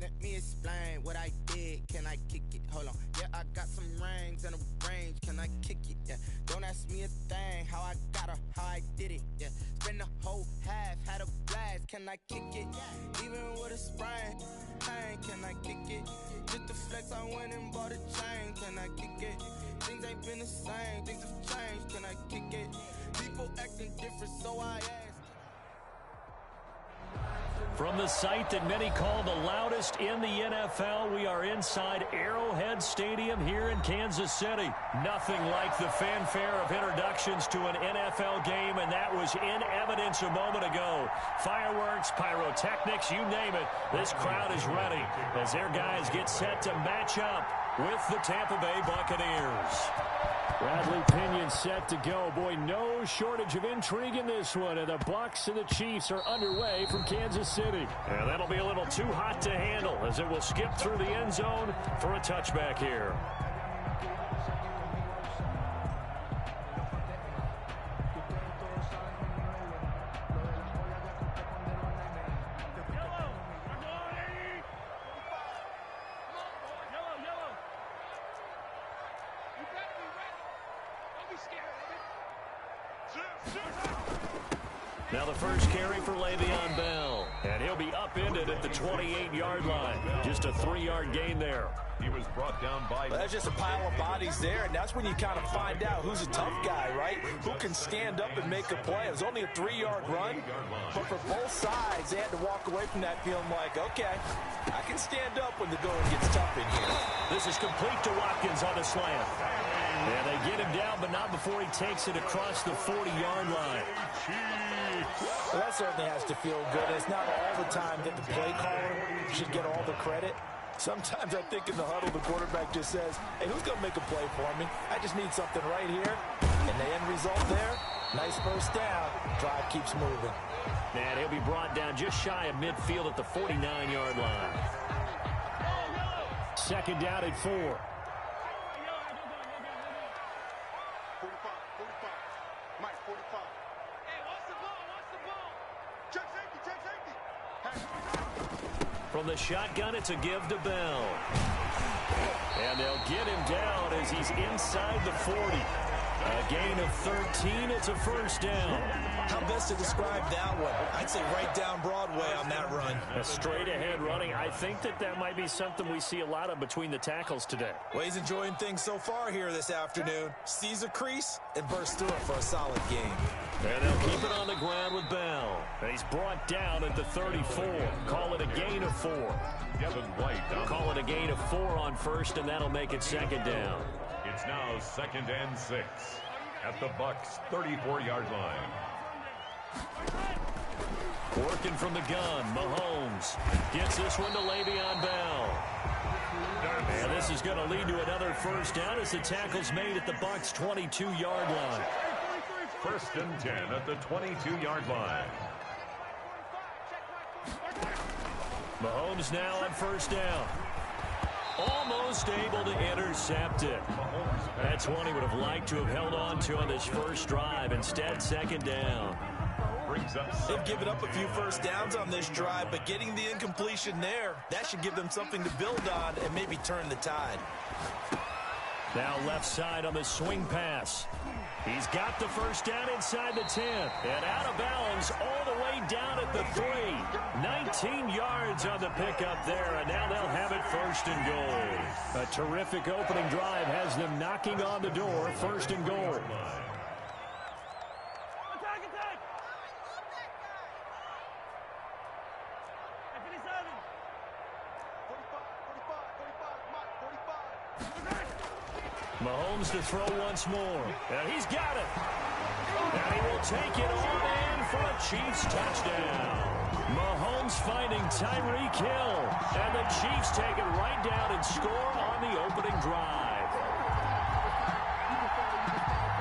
Let me explain what I did. Can I kick it? Hold on. Yeah, I got some rings and a range. Can I kick it? Yeah. Don't ask me a thing. How I got her, how I did it. Yeah. Spend the whole half, had a blast. Can I kick it? Even with a sprain, pain. Can I kick it? Just the flex, I went and bought a chain. Can I kick it? Things ain't been the same. Things have changed. Can I kick it? People acting different, so I asked. From the site that many call the loudest in the NFL, we are inside Arrowhead Stadium here in Kansas City. Nothing like the fanfare of introductions to an NFL game, and that was in evidence a moment ago. Fireworks, pyrotechnics, you name it. This crowd is ready as their guys get set to match up with the Tampa Bay Buccaneers. Bradley Pinion set to go. Boy, no shortage of intrigue in this one. And the Bucs and the Chiefs are underway from Kansas City. And that'll be a little too hot to handle as it will skip through the end zone for a touchback here. Now the first carry for Le'Veon Bell. And he'll be upended at the 28-yard line. Just a 3-yard gain there. He was brought down by... Well, that's just a pile of bodies there, and that's when you kind of find out who's a tough guy, right? Who can stand up and make a play. It was only a 3-yard run, but for both sides, they had to walk away from that feeling like, okay, I can stand up when the going gets tough in here. This is complete to Watkins on the slant. And they get him down, but not before he takes it across the 40-yard line. Well, that certainly has to feel good. It's not all the time that the play caller should get all the credit. Sometimes I think in the huddle, the quarterback just says, hey, who's going to make a play for me? I just need something right here. And the end result there, nice first down. Drive keeps moving. And he'll be brought down just shy of midfield at the 49-yard line. Second down at 4. 45. Mike, 45. Hey, watch the ball. Check safety. From the shotgun, it's a give to Bell. And they'll get him down as he's inside the 40. A gain of 13, it's a first down. How best to describe that one? I'd say right down Broadway on that run. A straight-ahead running. I think that might be something we see a lot of between the tackles today. Well, he's enjoying things so far here this afternoon. Sees a crease and bursts through it for a solid game. And they'll keep it on the ground with Bell. And he's brought down at the 34. Call it a gain of 4. Call it a gain of 4 on first, and that'll make it second down. It's now 2nd and 6 at the Bucs' 34-yard line. Working from the gun, Mahomes gets this one to Le'Veon Bell. And this is going to lead to another first down as the tackle's made at the Bucs' 22-yard line. 1st and 10 at the 22-yard line. Mahomes now on first down. Almost able to intercept it. That's one he would have liked to have held on to on this first drive. Instead, second down. They've given up a few first downs on this drive, but getting the incompletion there, that should give them something to build on and maybe turn the tide. Now left side on the swing pass. He's got the first down inside the 10. And out of bounds all the way down at the 3. 19 yards on the pickup there, and now they'll have it 1st and goal. A terrific opening drive has them knocking on the door, 1st and goal. Mahomes to throw once more. And he's got it. And he will take it on in for a Chiefs touchdown. Mahomes finding Tyreek Hill. And the Chiefs take it right down and score on the opening drive.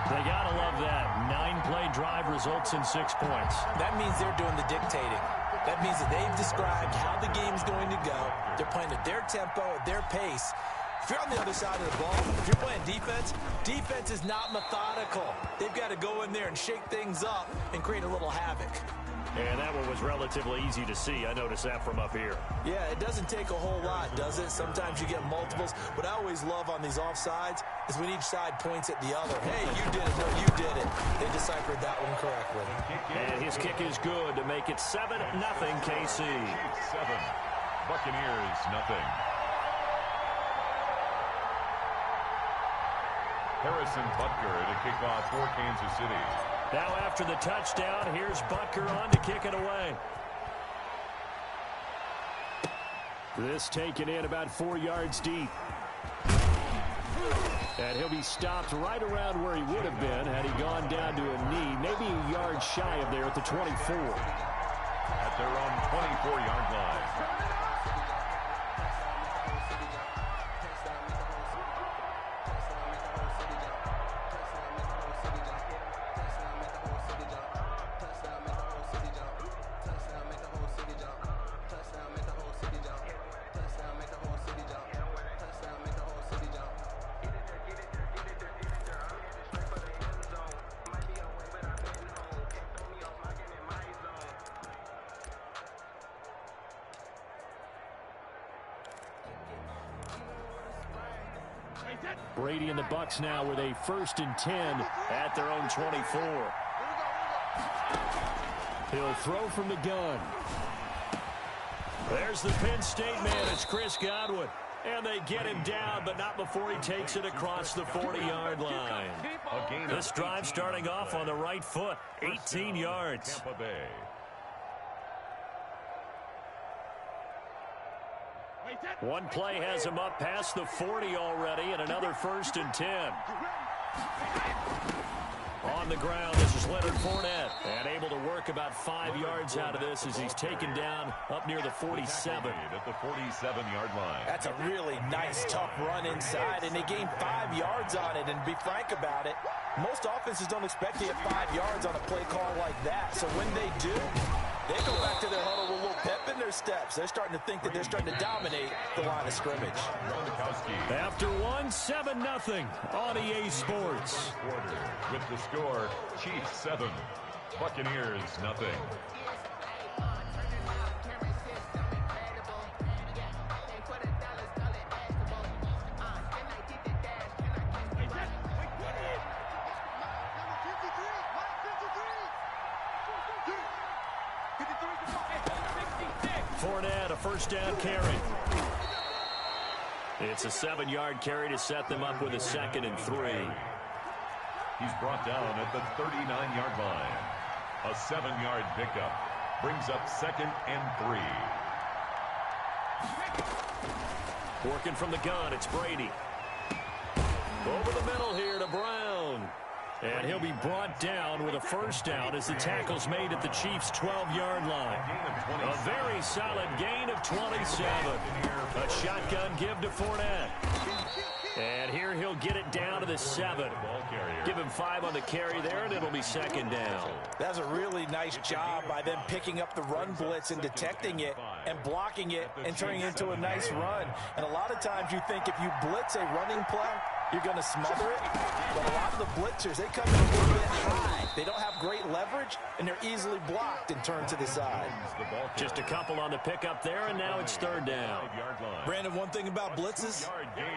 They got to love that. 9-play drive results in 6 points. That means they're doing the dictating. That means that they've described how the game's going to go. They're playing at their tempo, at their pace. If you're on the other side of the ball, if you're playing defense, defense is not methodical. They've got to go in there and shake things up and create a little havoc. And that one was relatively easy to see. I noticed that from up here. Yeah, it doesn't take a whole lot, does it? Sometimes you get multiples. What I always love on these offsides is when each side points at the other. Hey, you did it. No, you did it. They deciphered that one correctly. And his kick is good to make it 7-0 KC. 7. Buccaneers, nothing. Harrison Butker to kick off for Kansas City. Now after the touchdown, here's Butker on to kick it away. This taken in about 4 yards deep. And he'll be stopped right around where he would have been had he gone down to a knee, maybe a yard shy of there at the 24. At their own 24-yard line. Brady and the Bucs now with a 1st and 10 at their own 24. He'll throw from the gun. There's the Penn State man. It's Chris Godwin. And they get him down, but not before he takes it across the 40-yard line. This drive starting off on the right foot. 18 yards. Tampa Bay. One play has him up past the 40 already, and another 1st and 10. On the ground, this is Leonard Fournette, and able to work about 5 yards out of this as he's taken down up near the 47. At the 47-yard line. That's a really nice, tough run inside, and they gained 5 yards on it. And to be frank about it, most offenses don't expect to get 5 yards on a play call like that. So when they do, they go back to their huddle with a little pep in their steps. They're starting to think that they're starting to dominate the line of scrimmage. After one, 7-0 on EA Sports. With the score, Chiefs 7, Buccaneers nothing. Fournette, a 1st down carry. It's a 7-yard carry to set them up with a 2nd and 3. He's brought down at the 39-yard line. A 7-yard pickup brings up 2nd and 3. Working from the gun, it's Brady. Over the middle here to Brown. And he'll be brought down with a 1st down as the tackle's made at the Chiefs' 12-yard line. A very solid gain of 27. A shotgun give to Fournette. And here he'll get it down to the 7. Give him 5 on the carry there, and it'll be 2nd down. That's a really nice job by them picking up the run blitz and detecting it and blocking it and turning it into a nice run. And a lot of times you think if you blitz a running play, you're going to smother it. But a lot of the blitzers, they come in a little bit high. They don't have great leverage, and they're easily blocked and turned to the side. Just a couple on the pickup there, and now it's 3rd down. Brandon, one thing about blitzes,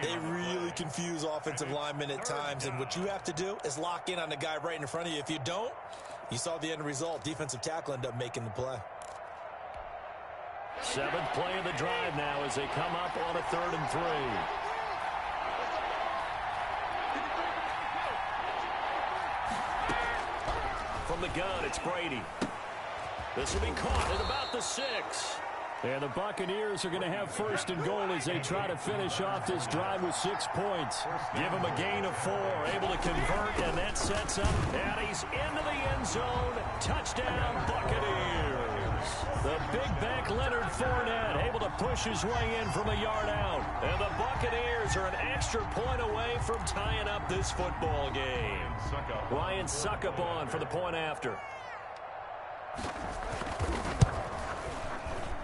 they really confuse offensive linemen at times, and what you have to do is lock in on the guy right in front of you. If you don't, you saw the end result. Defensive tackle ended up making the play. 7th play of the drive now as they come up on a 3rd and 3. From the gun, it's Brady. This will be caught at about the 6. And the Buccaneers are going to have 1st and goal as they try to finish off this drive with 6 points. Give them a gain of 4, able to convert, and that sets up. And he's into the end zone. Touchdown, Buccaneers. The big back Leonard Fournette able to push his way in from a yard out. And the Buccaneers are an extra point away from tying up this football game. Ryan Suckup on for the point after.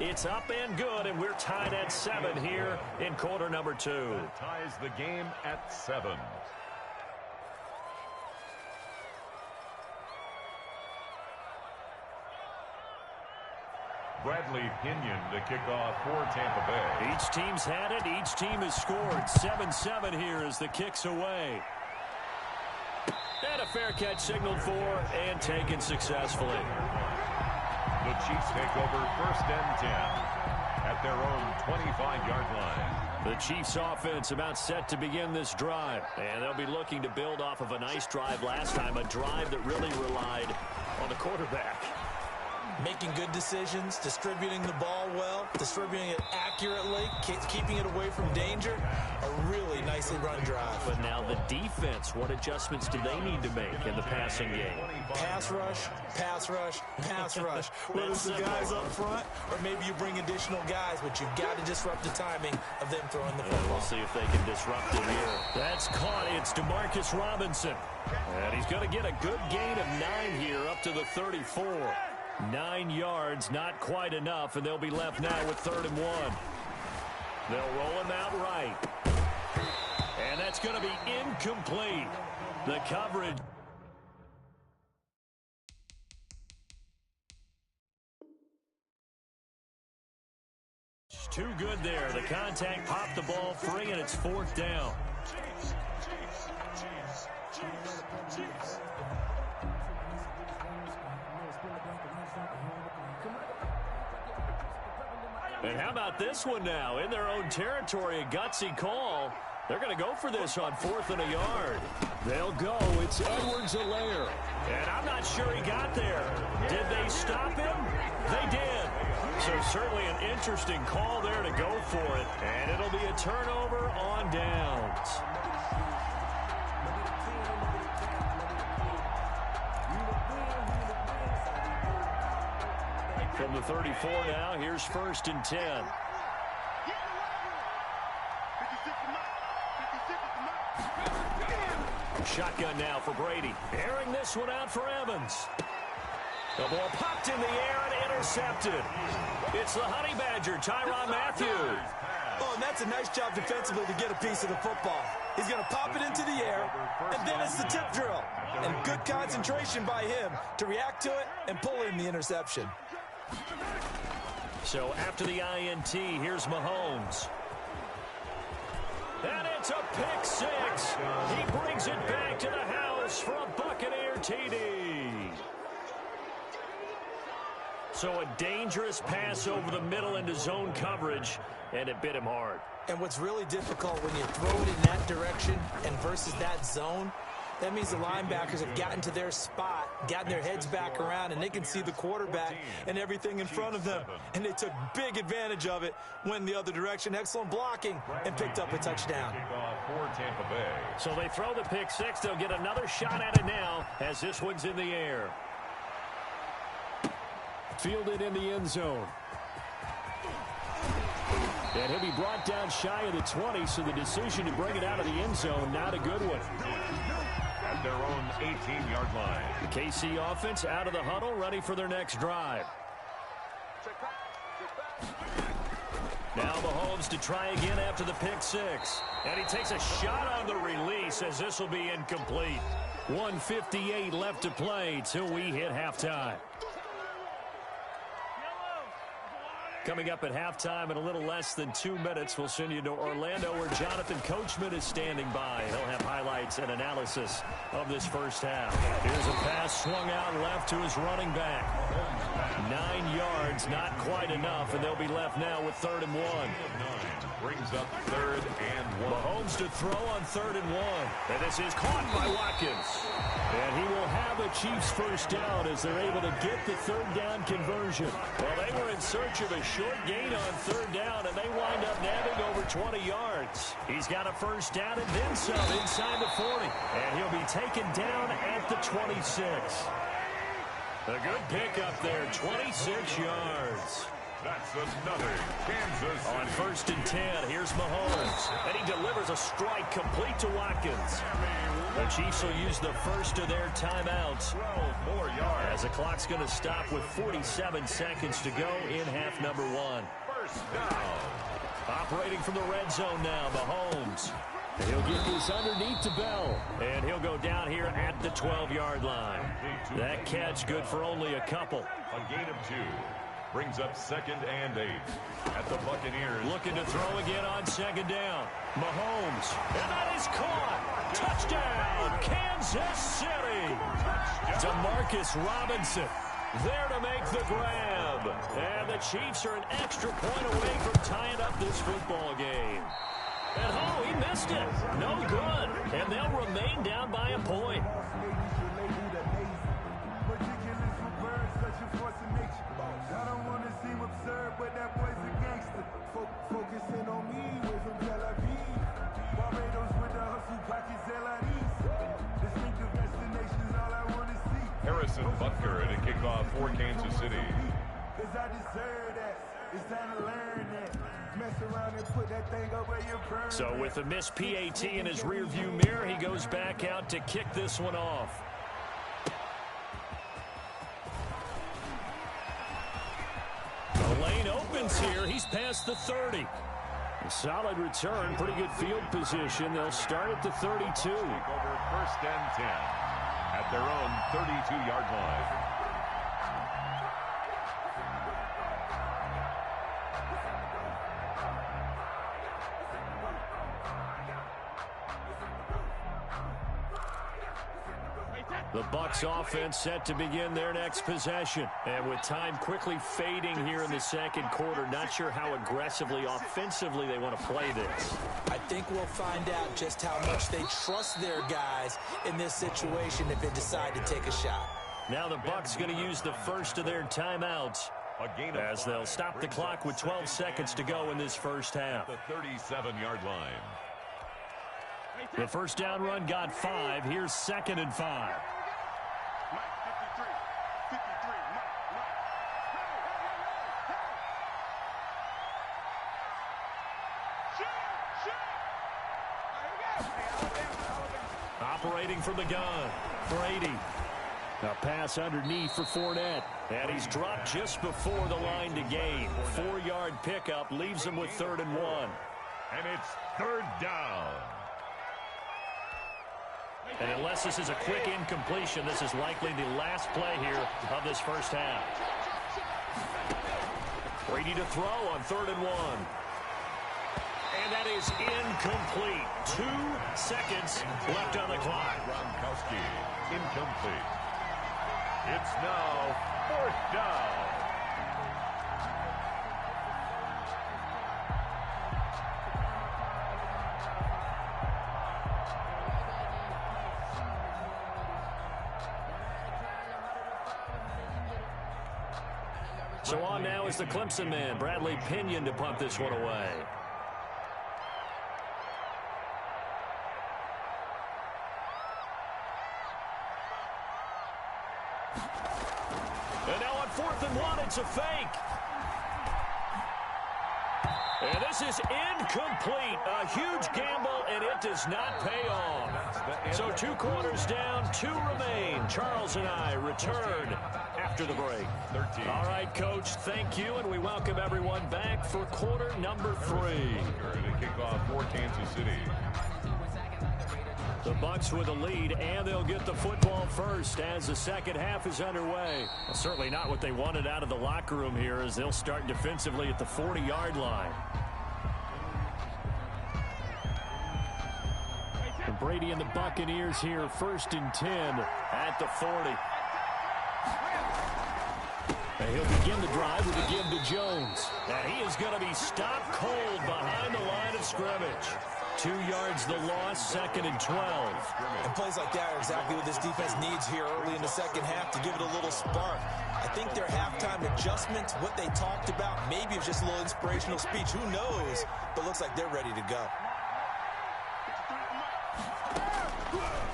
It's up and good, and we're tied at 7 here in quarter number 2. Ties the game at 7. Bradley Pinion to kick off for Tampa Bay. Each team's had it. Each team has scored. 7-7 here as the kick's away. And a fair catch signaled for and taken successfully. The Chiefs take over 1st and 10 at their own 25-yard line. The Chiefs offense about set to begin this drive. And they'll be looking to build off of a nice drive last time, a drive that really relied on the quarterback. Making good decisions, distributing the ball well, distributing it accurately, keeping it away from danger. A really nicely run drive. But now the defense, what adjustments do they need to make in the passing game? Pass rush, pass rush, pass rush. Whether it's the guys up front or maybe you bring additional guys, but you've got to disrupt the timing of them throwing the football. We'll see if they can disrupt it here. That's caught. It's DeMarcus Robinson. And he's going to get a good gain of 9 here up to the 34. 9 yards, not quite enough, and they'll be left now with 3rd and 1. They'll roll him out right. And that's going to be incomplete. The coverage. Too good there. The contact popped the ball free, and it's 4th down. And how about this one now? In their own territory, a gutsy call. They're going to go for this on 4th and a yard. They'll go. It's Edwards-Helaire. And I'm not sure he got there. Did they stop him? They did. So certainly an interesting call there to go for it. And it'll be a turnover on downs. From the 34 now, here's 1st and 10. Shotgun now for Brady. Airing this one out for Evans. The ball popped in the air and intercepted. It's the Honey Badger, Tyrann Mathieu. Oh, and that's a nice job defensively to get a piece of the football. He's going to pop it into the air, and then it's the tip drill. And good concentration by him to react to it and pull in the interception. So after the INT, here's Mahomes. And it's a pick 6. He brings it back to the house for a Buccaneer TD. So a dangerous pass over the middle into zone coverage, and it bit him hard. And what's really difficult when you throw it in that direction and versus that zone, that means the linebackers have gotten to their spot, gotten their heads back around, and they can see the quarterback and everything in front of them. And they took big advantage of it, went the other direction. Excellent blocking, and picked up a touchdown. So they throw the pick 6. They'll get another shot at it now as this one's in the air. Fielded in the end zone. And he'll be brought down shy of the 20, so the decision to bring it out of the end zone, not a good one. At their own 18-yard line. The KC offense out of the huddle, ready for their next drive. Now Mahomes to try again after the pick 6. And he takes a shot on the release as this will be incomplete. 1:58 left to play till we hit halftime. Coming up at halftime in a little less than 2 minutes, we'll send you to Orlando where Jonathan Coachman is standing by. He'll have highlights and analysis of this first half. Here's a pass swung out left to his running back. 9 yards, not quite enough, and they'll be left now with 3rd and 1. Brings up 3rd and 1. Mahomes to throw on 3rd and 1. And this is caught by Watkins. And he will have a Chiefs first down as they're able to get the 3rd down conversion. Well, they were in search of a short gain on 3rd down, and they wind up nabbing over 20 yards. He's got a first down and then some inside the 40. And he'll be taken down at the 26. A good pickup there, 26 yards. That's another Kansas City. On 1st and 10, here's Mahomes. And he delivers a strike complete to Watkins. The Chiefs will use the first of their timeouts. 12 more yards. As the clock's going to stop with 47 seconds to go in half number 1. First down. Operating from the red zone now, Mahomes. And he'll get this underneath to Bell. And he'll go down here at the 12-yard line. That catch good for only a couple. A gain of 2. Brings up 2nd and 8 at the Buccaneers. Looking to throw again on 2nd down. Mahomes. And that is caught. Touchdown, Kansas City. Demarcus Robinson there to make the grab. And the Chiefs are an extra point away from tying up this football game. And oh, he missed it. No good. And they'll remain down by a point. Harrison Butker at a kickoff for Kansas City. So with a missed PAT in his rearview mirror, he goes back out to kick this one off. The lane opens here. He's past the 30. A solid return, pretty good field position. They'll start at the 32. Take over 1st and 10 at their own 32-yard line. The Bucs offense set to begin their next possession. And with time quickly fading here in the 2nd quarter, not sure how aggressively, offensively they want to play this. I think we'll find out just how much they trust their guys in this situation if they decide to take a shot. Now the Bucs going to use the first of their timeouts as they'll stop the clock with 12 seconds to go in this first half. The 37-yard line. The first down run got 5. Here's 2nd and 5. Operating from the gun, Brady. A pass underneath for Fournette. And he's dropped just before the line to gain. 4-yard pickup leaves him with 3rd and 1. And it's 3rd down. And unless this is a quick incompletion, this is likely the last play here of this first half. Brady to throw on 3rd and 1. And that is incomplete. 2 seconds left on the clock. Gronkowski, incomplete. It's now 4th down. So on now is the Clemson man, Bradley Pinion, to punt this one away. And now on 4th and 1, it's a fake. And this is incomplete. A huge gamble, and it does not pay off. So 2 quarters down, 2 remain. Charles and I return after the break. 13. All right, Coach, thank you, and we welcome everyone back for quarter number 3. A kickoff for Kansas City. The Bucs with a lead, and they'll get the football first as the second half is underway. Well, certainly not what they wanted out of the locker room here as they'll start defensively at the 40-yard line. And Brady and the Buccaneers here, 1st and 10 at the 40. And he'll begin the drive with a give to Jones. And he is going to be stopped cold behind the line of scrimmage. 2 yards the loss, 2nd and 12. And plays like that are exactly what this defense needs here early in the second half to give it a little spark. I think their halftime adjustment, what they talked about, maybe it's just a little inspirational speech. Who knows? But looks like they're ready to go.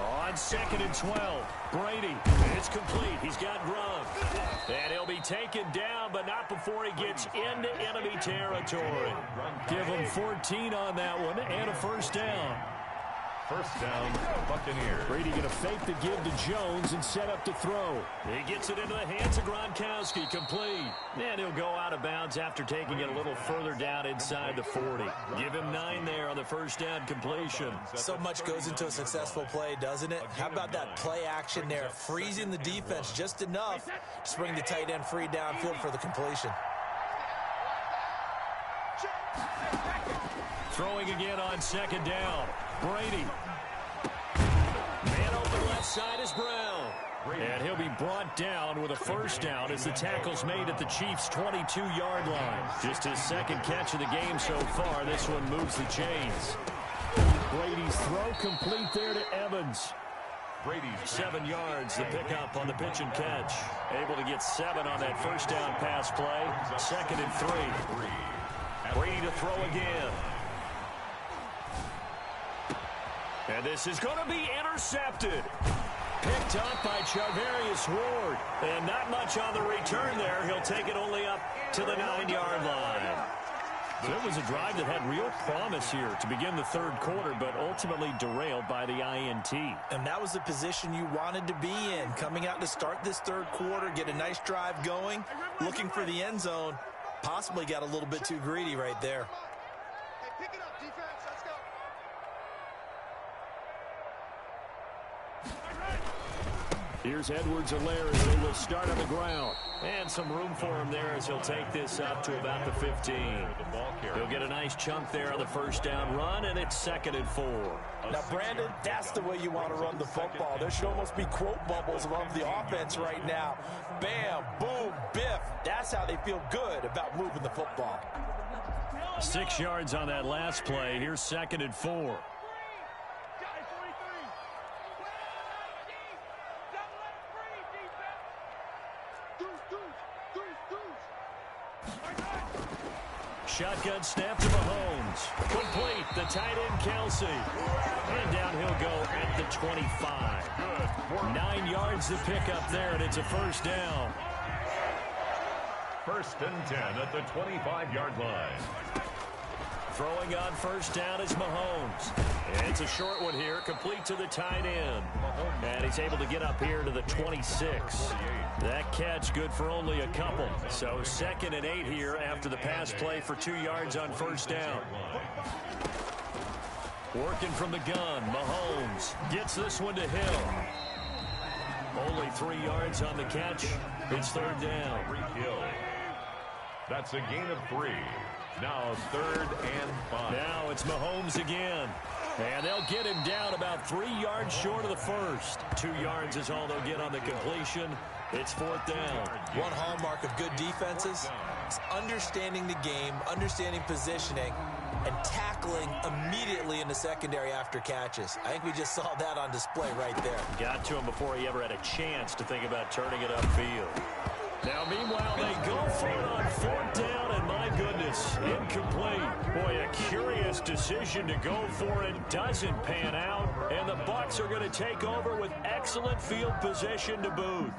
On 2nd and 12, Brady. It's complete. He's got Gronk. And he'll be taken down, but not before he gets into enemy territory. Give him 14 on that one and a first down. First down, Buccaneers. Brady going to fake the give to Jones and set up to throw. He gets it into the hands of Gronkowski, complete. And he'll go out of bounds after taking it a little further down inside the 40. Give him 9 there on the first down completion. So much goes into a successful play, doesn't it? How about that play action there, freezing the defense just enough to bring the tight end free downfield for the completion. Throwing again on second down. Brady. Man open left side is Brown. And he'll be brought down with a first down as the tackle's made at the Chiefs' 22-yard line. Just his second catch of the game so far. This one moves the chains. Brady's throw complete there to Evans. 7 yards, the pickup on the pitch and catch. Able to get 7 on that first down pass play. 2nd and 3. Brady to throw again. And this is going to be intercepted. Picked up by Charvarius Ward. And not much on the return there. He'll take it only up to the 9-yard line. So it was a drive that had real promise here to begin the third quarter, but ultimately derailed by the INT. And that was the position you wanted to be in. Coming out to start this third quarter, get a nice drive going, looking for the end zone. Possibly got a little bit too greedy right there. Hey, pick it up, defense. Let's go. Here's Edwards-Helaire as they will start on the ground. And some room for him there as he'll take this up to about the 15. He'll get a nice chunk there on the first down run, and it's 2nd and 4. Now, Brandon, that's the way you want to run the football. There should almost be quote bubbles above the offense right now. Bam, boom, biff. That's how they feel good about moving the football. 6 yards on that last play. Here's 2nd and 4. Shotgun snap to Mahomes. Complete. The tight end, Kelsey. And down he'll go at the 25. 9 yards to pick up there, and it's a first down. 1st and 10 at the 25-yard line. Throwing on first down is Mahomes. And it's a short one here, complete to the tight end. And he's able to get up here to the 26. That catch good for only a couple. So 2nd and 8 here after the pass play for 2 yards on first down. Working from the gun, Mahomes gets this one to Hill. Only 3 yards on the catch. It's 3rd down. That's a gain of 3. Now 3rd and 5. Now it's Mahomes again. And they'll get him down about 3 yards short of the first. 2 yards is all they'll get on the completion. It's 4th down. One hallmark of good defenses is understanding the game, understanding positioning, and tackling immediately in the secondary after catches. I think we just saw that on display right there. Got to him before he ever had a chance to think about turning it upfield. Now, meanwhile, they go for it on 4th down, and my goodness, incomplete. Boy, a curious decision to go for it. Doesn't pan out, and the Bucs are going to take over with excellent field position to boot.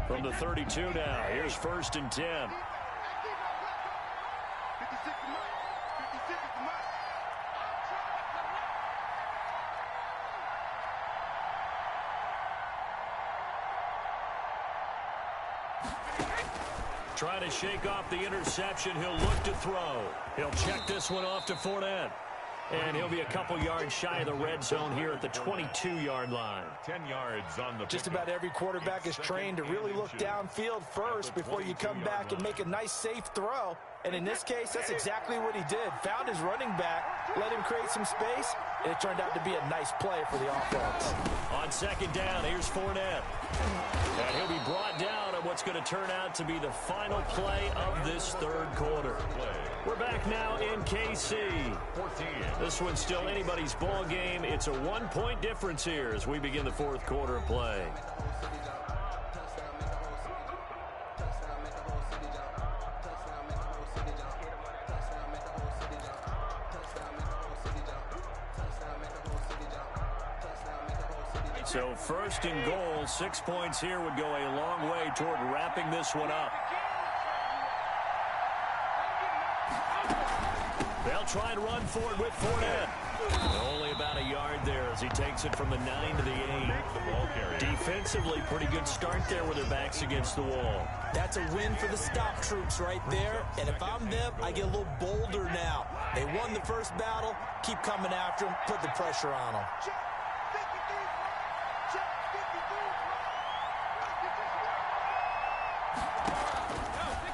From the 32 now, here's 1st and 10. 56 is mine. 56 is mine. Trying to shake off the interception. He'll look to throw. He'll check this one off to Fournette. And he'll be a couple yards shy of the red zone here at the 22-yard line. 10 yards on the Just about every quarterback is trained to really look downfield first before you come back and make a nice, safe throw. And in this case, that's exactly what he did. Found his running back, let him create some space, and it turned out to be a nice play for the offense. On 2nd down, here's Fournette. And he'll be brought down on what's going to turn out to be the final play of this third quarter. We're back now in KC. This one's still anybody's ball game. It's a 1-point difference here as we begin the 4th quarter of play. So 1st and goal, 6 points here would go a long way toward wrapping this one up. They'll try and run for it with Fournette. Only about a yard there as he takes it from the 9 to the 8. Defensively, pretty good start there with their backs against the wall. That's a win for the stop troops right there. And if I'm them, I get a little bolder now. They won the first battle. Keep coming after them. Put the pressure on them.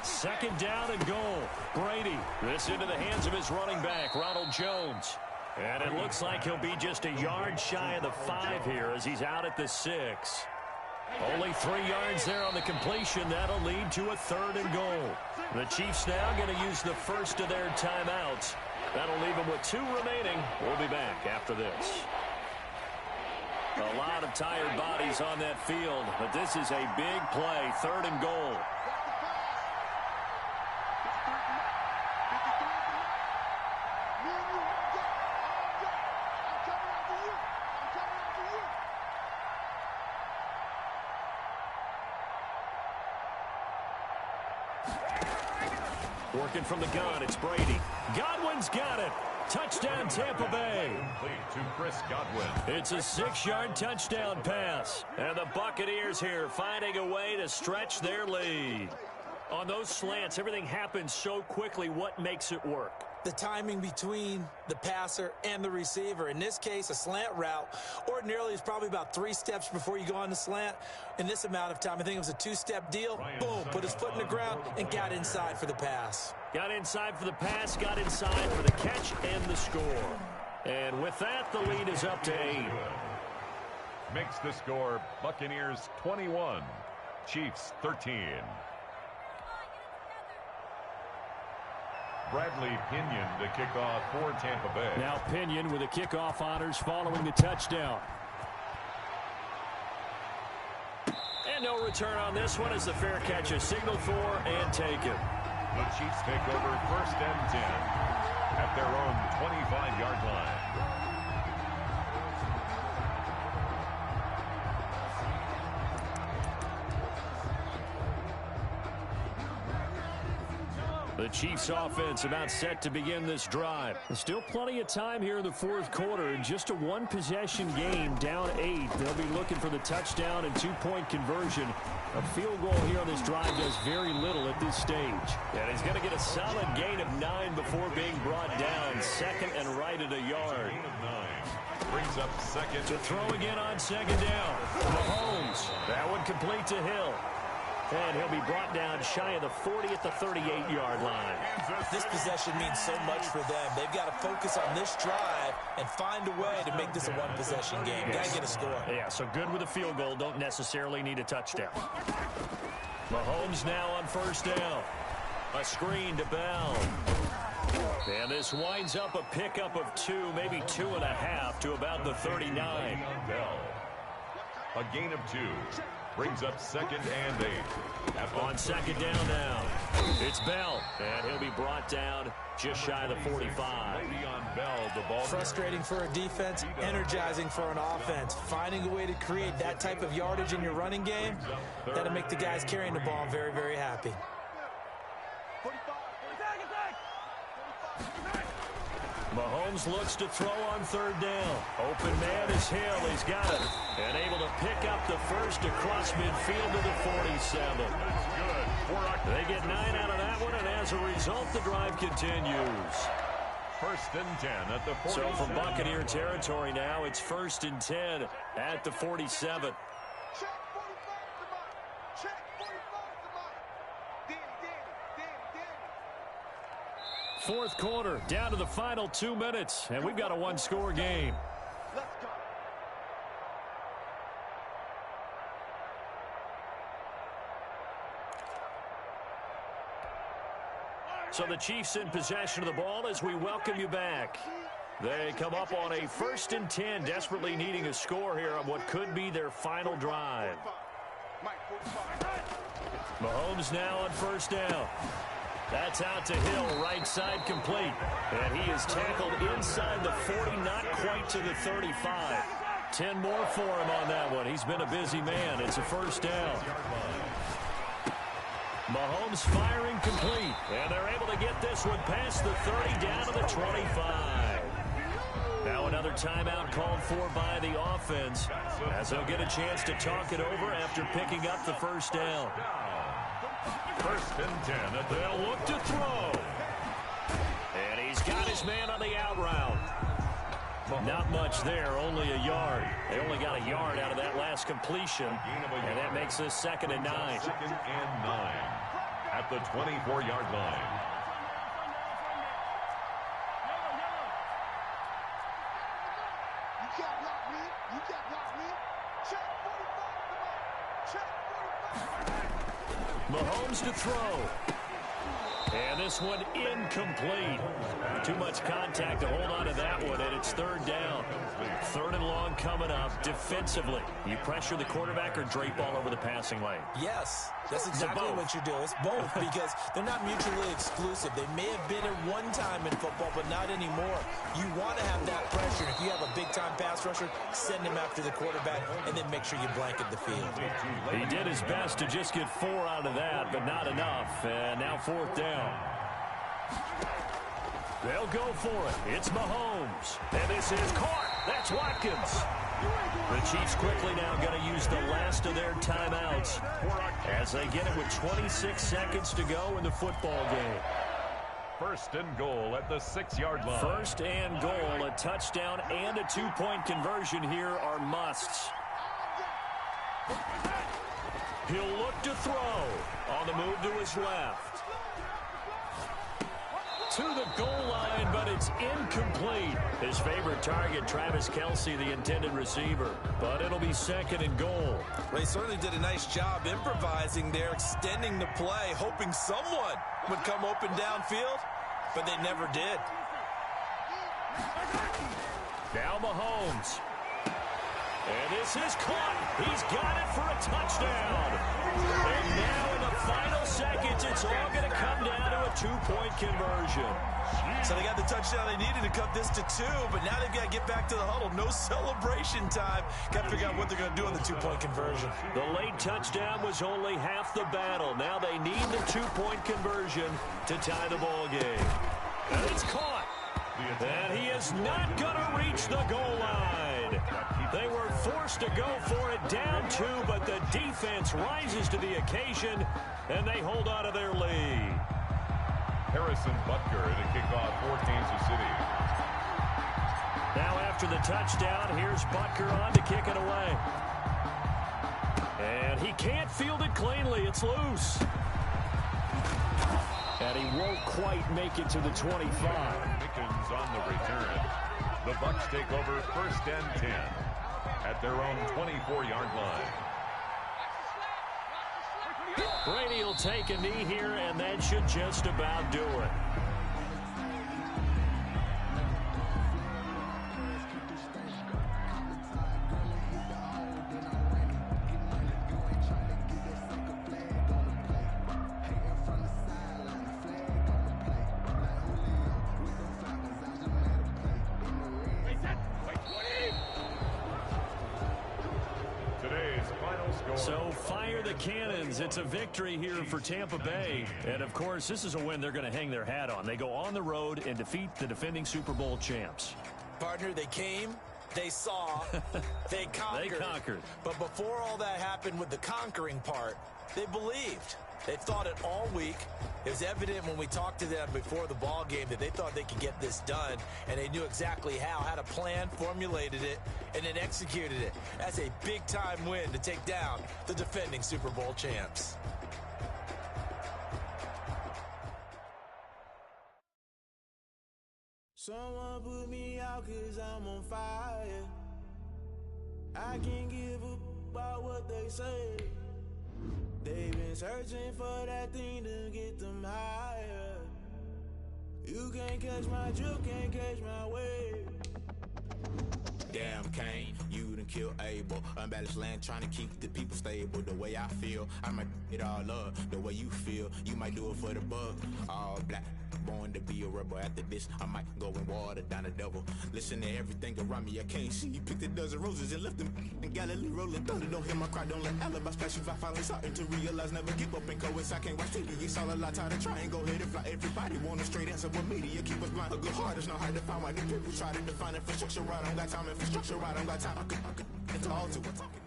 Second down and goal. Brady, this into the hands of his running back, Ronald Jones. And it looks like he'll be just a yard shy of the 5 here as he's out at the 6. Only 3 yards there on the completion. That'll lead to a 3rd and goal. The Chiefs now going to use the first of their timeouts. That'll leave them with 2 remaining. We'll be back after this. A lot of tired bodies on that field, but this is a big play. 3rd and goal. Working from the gun, it's Brady. Godwin's got it. Touchdown, Tampa Bay. To Chris Godwin. It's a 6-yard touchdown pass. And the Buccaneers here finding a way to stretch their lead. On those slants, everything happens so quickly. What makes it work? The timing between the passer and the receiver. In this case, a slant route ordinarily is probably about 3 steps before you go on the slant. In this amount of time, I think it was a 2-step deal. Boom, put his foot in the ground and got inside for the pass. Got inside for the pass, got inside for the catch and the score. And with that, the lead is up to 8. Makes the score Buccaneers 21, Chiefs 13. Bradley Pinion to kick off for Tampa Bay. Now Pinion with the kickoff honors following the touchdown. And no return on this one as the fair catch is signaled for and taken. The Chiefs take over 1st and 10 at their own 25-yard line. The Chiefs offense about set to begin this drive. There's still plenty of time here in the 4th quarter. Just a 1-possession game, down 8. They'll be looking for the touchdown and 2-point conversion. A field goal here on this drive does very little at this stage. And he's going to get a solid gain of 9 before being brought down. 2nd and right at a yard. Brings up 2nd. To throw again on 2nd down. Mahomes. That one complete to Hill. And he'll be brought down shy of the 40 at the 38-yard line. This possession means so much for them. They've got to focus on this drive and find a way to make this a 1-possession game. Got to get a score. Yeah, so good with a field goal. Don't necessarily need a touchdown. Mahomes now on 1st down. A screen to Bell. And this winds up a pickup of 2, maybe 2.5 to about the 39. Bell. A gain of 2. Brings up 2nd and 8. On 2nd down now. It's Bell. And he'll be brought down just shy of the 45. Frustrating for a defense, energizing for an offense. Finding a way to create that type of yardage in your running game, that'll make the guys carrying the ball very, very happy. Mahomes looks to throw on 3rd down. Open man is Hill. He's got it. And able to pick up the first across midfield to the 47. They get 9 out of that one, and as a result, the drive continues. 1st and 10 at the 47. So from Buccaneer territory now, it's 1st and 10 at the 47. Check 45 to Mike. Check 45 to Mike. Danny. 4th quarter, down to the final 2 minutes, and we've got a 1-score game. Let's go. So the Chiefs in possession of the ball as we welcome you back. They come up on a 1st and 10, desperately needing a score here on what could be their final drive. Mahomes now on 1st down. That's out to Hill, right side complete. And he is tackled inside the 40, not quite to the 35. 10 more for him on that one. He's been a busy man. It's a 1st down. Mahomes firing complete. And they're able to get this one past the 30 down to the 25. Now another timeout called for by the offense as they'll get a chance to talk it over after picking up the 1st down. 1st and 10. They'll look to throw. And he's got his man on the out route. Not much there, only a yard. They only got a yard out of that last completion. And that makes this 2nd and 9. 2nd and 9. at the 24-yard line. You can't block me. You can't block me. Check 45. Come on. Check 45. Mahomes to throw. And this one incomplete. Too much contact to hold on to that one, and it's third down. Third and long coming up defensively. You pressure the quarterback or drape all over the passing lane? Yes, that's exactly what you do. It's both because they're not mutually exclusive. They may have been at one time in football, but not anymore. You want to have that pressure. If you have a big-time pass rusher, send him after the quarterback, and then make sure you blanket the field. He did his best to just get 4 out of that, but not enough. And now fourth down. They'll go for it. It's Mahomes. And this is caught. That's Watkins. The Chiefs quickly now going to use the last of their timeouts as they get it with 26 seconds to go in the football game. First and goal at the 6-yard line. First and goal, a touchdown and a 2-point conversion here are musts. He'll look to throw on the move to his left. To the goal line, but it's incomplete. His favorite target, Travis Kelce, the intended receiver. But it'll be second and goal. They certainly did a nice job improvising there, extending the play, hoping someone would come open downfield, but they never did. Now Mahomes. And this is caught. He's got it for a touchdown. And now in the final seconds, it's all going to come down to a 2-point conversion. So they got the touchdown they needed to cut this to 2, but now they've got to get back to the huddle. No celebration time. Got to figure out what they're going to do on the 2-point conversion. The late touchdown was only half the battle. Now they need the 2-point conversion to tie the ball game. And it's caught. And he is not going to reach the goal line. They were forced to go for it down 2, but the defense rises to the occasion, and they hold on to their lead. Harrison Butker to kick off for Kansas City. Now after the touchdown, here's Butker on to kick it away. And he can't field it cleanly. It's loose. And he won't quite make it to the 25. Mickens on the return. The Bucs take over first and 10 at their own 24-yard line. Brady will take a knee here, and that should just about do it. So fire the cannons. It's a victory here for Tampa Bay. And, of course, this is a win they're going to hang their hat on. They go on the road and defeat the defending Super Bowl champs. Partner, they came, they saw, they conquered. They conquered. But before all that happened with the conquering part, they believed. They thought it all week. It was evident when we talked to them before the ball game that they thought they could get this done, and they knew exactly how, had a plan, formulated it, and then executed it. That's a big-time win to take down the defending Super Bowl champs. Someone put me out 'cause I'm on fire. I can't give up about what they say. They've been searching for that thing to get them higher. You can't catch my drift, can't catch my wave. Damn, Kane, you done killed Abel. Unbalanced land, trying to keep the people stable. The way I feel, I might it all up. The way you feel, you might do it for the bug. All black, born to be a rebel. After this, I might go and water down the devil. Listen to everything around me, I can't see. You picked a dozen roses and left them in Galilee rolling thunder. Don't hear my cry, don't let alibi splash you. I finally starting to realize, never give up and coincide. I can't watch TV, it's all a lot. Tired of trying, go ahead and fly. Everybody want a straight answer with media, keep us blind. A good heart is not hard to find. Why the people try to define infrastructure right? I don't got time, infrastructure right, I don't got time. I could into all to what's talking.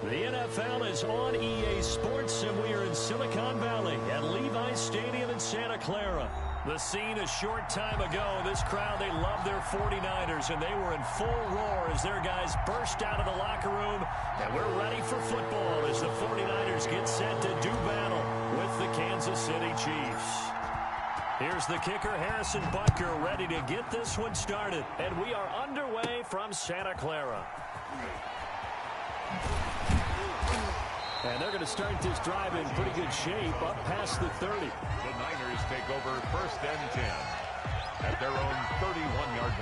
The NFL is on EA Sports, and we are in Silicon Valley at Levi's Stadium in Santa Clara. The scene a short time ago. This crowd, they love their 49ers, and they were in full roar as their guys burst out of the locker room. And we're ready for football as the 49ers get set to do battle with the Kansas City Chiefs. Here's the kicker, Harrison Butker, ready to get this one started. And we are underway from Santa Clara. And they're going to start this drive in pretty good shape up past the 30. The Niners take over 1st and 10 at their own 31-yard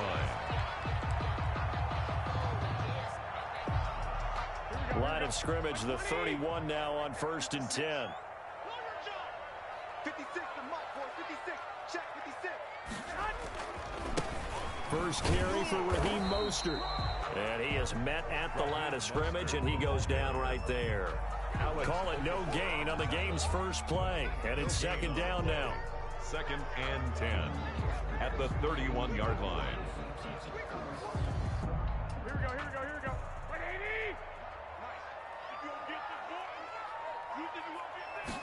line. Line of scrimmage, the 31 now on 1st and 10. 56 to Mike, 56. Check 56. First carry for Raheem Mostert. And he is met at the line of scrimmage, and he goes down right there. Call it no gain on the game's first play. And it's 2nd down now. 2nd and 10 at the 31-yard line. Here we go. 180. Nice. If you don't get this ball, you think you won't get this.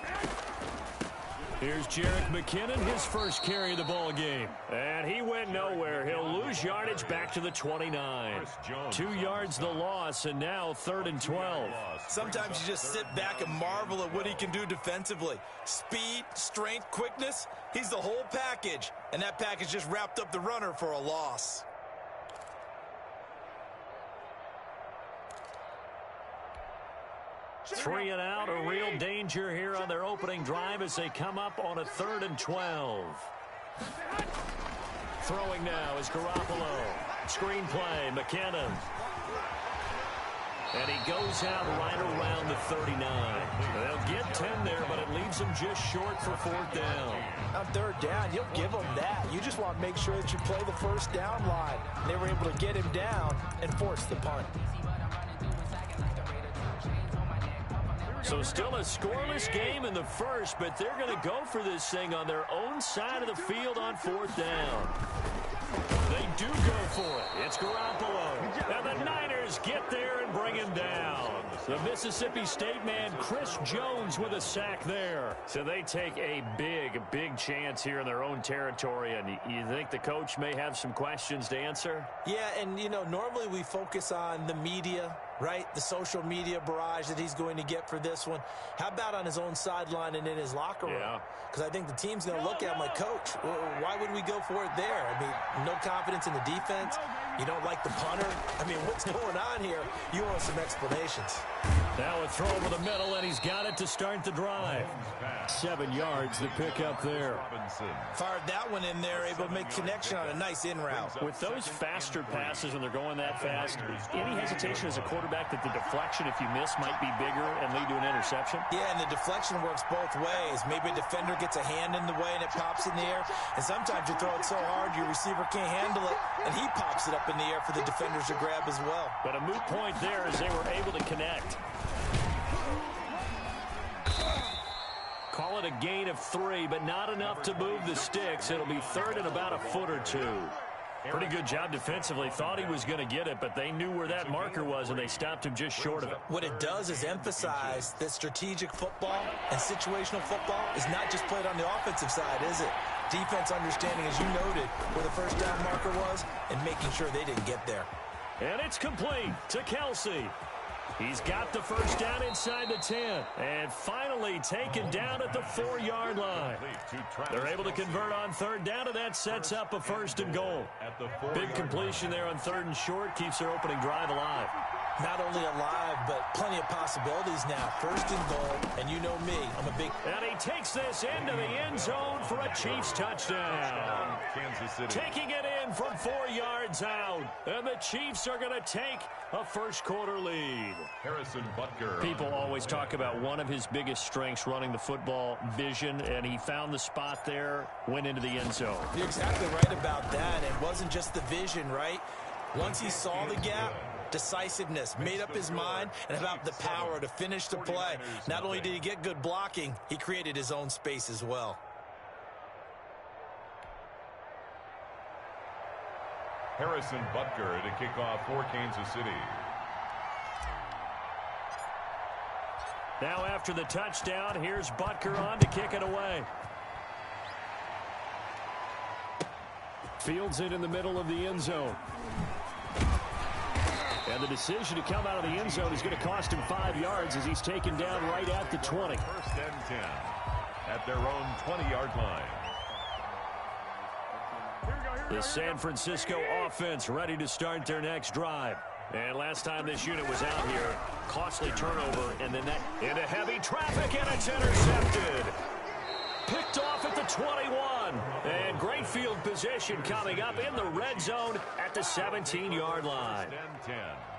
Here's Jerick McKinnon, his first carry of the ball game. And he went nowhere. He'll lose yardage back to the 29. 2 yards the loss, and now 3rd and 12. Sometimes you just sit back and marvel at what he can do defensively. Speed, strength, quickness, he's the whole package. And that package just wrapped up the runner for a loss. Three and out, a real danger here on their opening drive as they come up on a 3rd and 12. Throwing now is Garoppolo. Screen play, McKinnon. And he goes out right around the 39. They'll get 10 there, but it leaves them just short for 4th down. On 3rd down, you'll give them that. You just want to make sure that you play the 1st down line. They were able to get him down and force the punt. So still a scoreless game in the first, but they're going to go for this thing on their own side of the field on 4th down. They do go for it. It's Garoppolo. And the Niners get there and bring him down. The Mississippi State man, Chris Jones, with a sack there. So they take a big chance here in their own territory. And you think the coach may have some questions to answer? Yeah, and, you know, normally we focus on the media, right? The social media barrage that he's going to get for this one. How about on his own sideline and in his locker room? Yeah. Because I think the team's going to look at him like, Coach, why would we go for it there? I mean, no confidence in the defense. You don't like the punter. I mean, what's going on here? You want some explanations. Now a throw over the middle, and he's got it to start the drive. 7 yards, the pickup there. Fired that one in there, able to make connection on a nice in route. With those faster passes when they're going that fast, any hesitation as a quarterback that the deflection, if you miss, might be bigger and lead to an interception? Yeah, and the deflection works both ways. Maybe a defender gets a hand in the way and it pops in the air. And sometimes you throw it so hard your receiver can't handle it, and he pops it up in the air for the defenders to grab as well. But a moot point there as they were able to connect. Call it a gain of 3, but not enough to move the sticks. It'll be 3rd and about a foot or 2. Pretty good job defensively. Thought he was going to get it, but they knew where that marker was, and they stopped him just short of it. What it does is emphasize that strategic football and situational football is not just played on the offensive side, is it? Defense understanding, as you noted, where the 1st down marker was and making sure they didn't get there. And it's complete to Kelsey. He's got the 1st down inside the 10. And finally taken down at the 4-yard line. They're able to convert on 3rd down, and that sets up a 1st and goal. Big completion there on 3rd and short. Keeps their opening drive alive. Not only alive, but plenty of possibilities now. 1st and goal, and you know me, I'm a big... And he takes this into the end zone for a Chiefs touchdown. Kansas City. Taking it in from 4 yards out. And the Chiefs are going to take a first-quarter lead. Harrison Butker. People always talk about one of his biggest strengths running the football, vision, and he found the spot there, went into the end zone. You're exactly right about that. It wasn't just the vision, right? Once he saw the gap, decisiveness, made up his mind, and about the power to finish the play. Not only did he get good blocking, he created his own space as well. Harrison Butker to kick off for Kansas City. Now after the touchdown, here's Butker on to kick it away. Fields it in the middle of the end zone. And the decision to come out of the end zone is going to cost him 5 yards as he's taken down right at the 20. First and 10 at their own 20-yard line. The San Francisco offense ready to start their next drive. And last time this unit was out here, costly turnover, and then that into heavy traffic, and it's intercepted. Picked off at the 21. And great field position coming up in the red zone at the 17-yard line.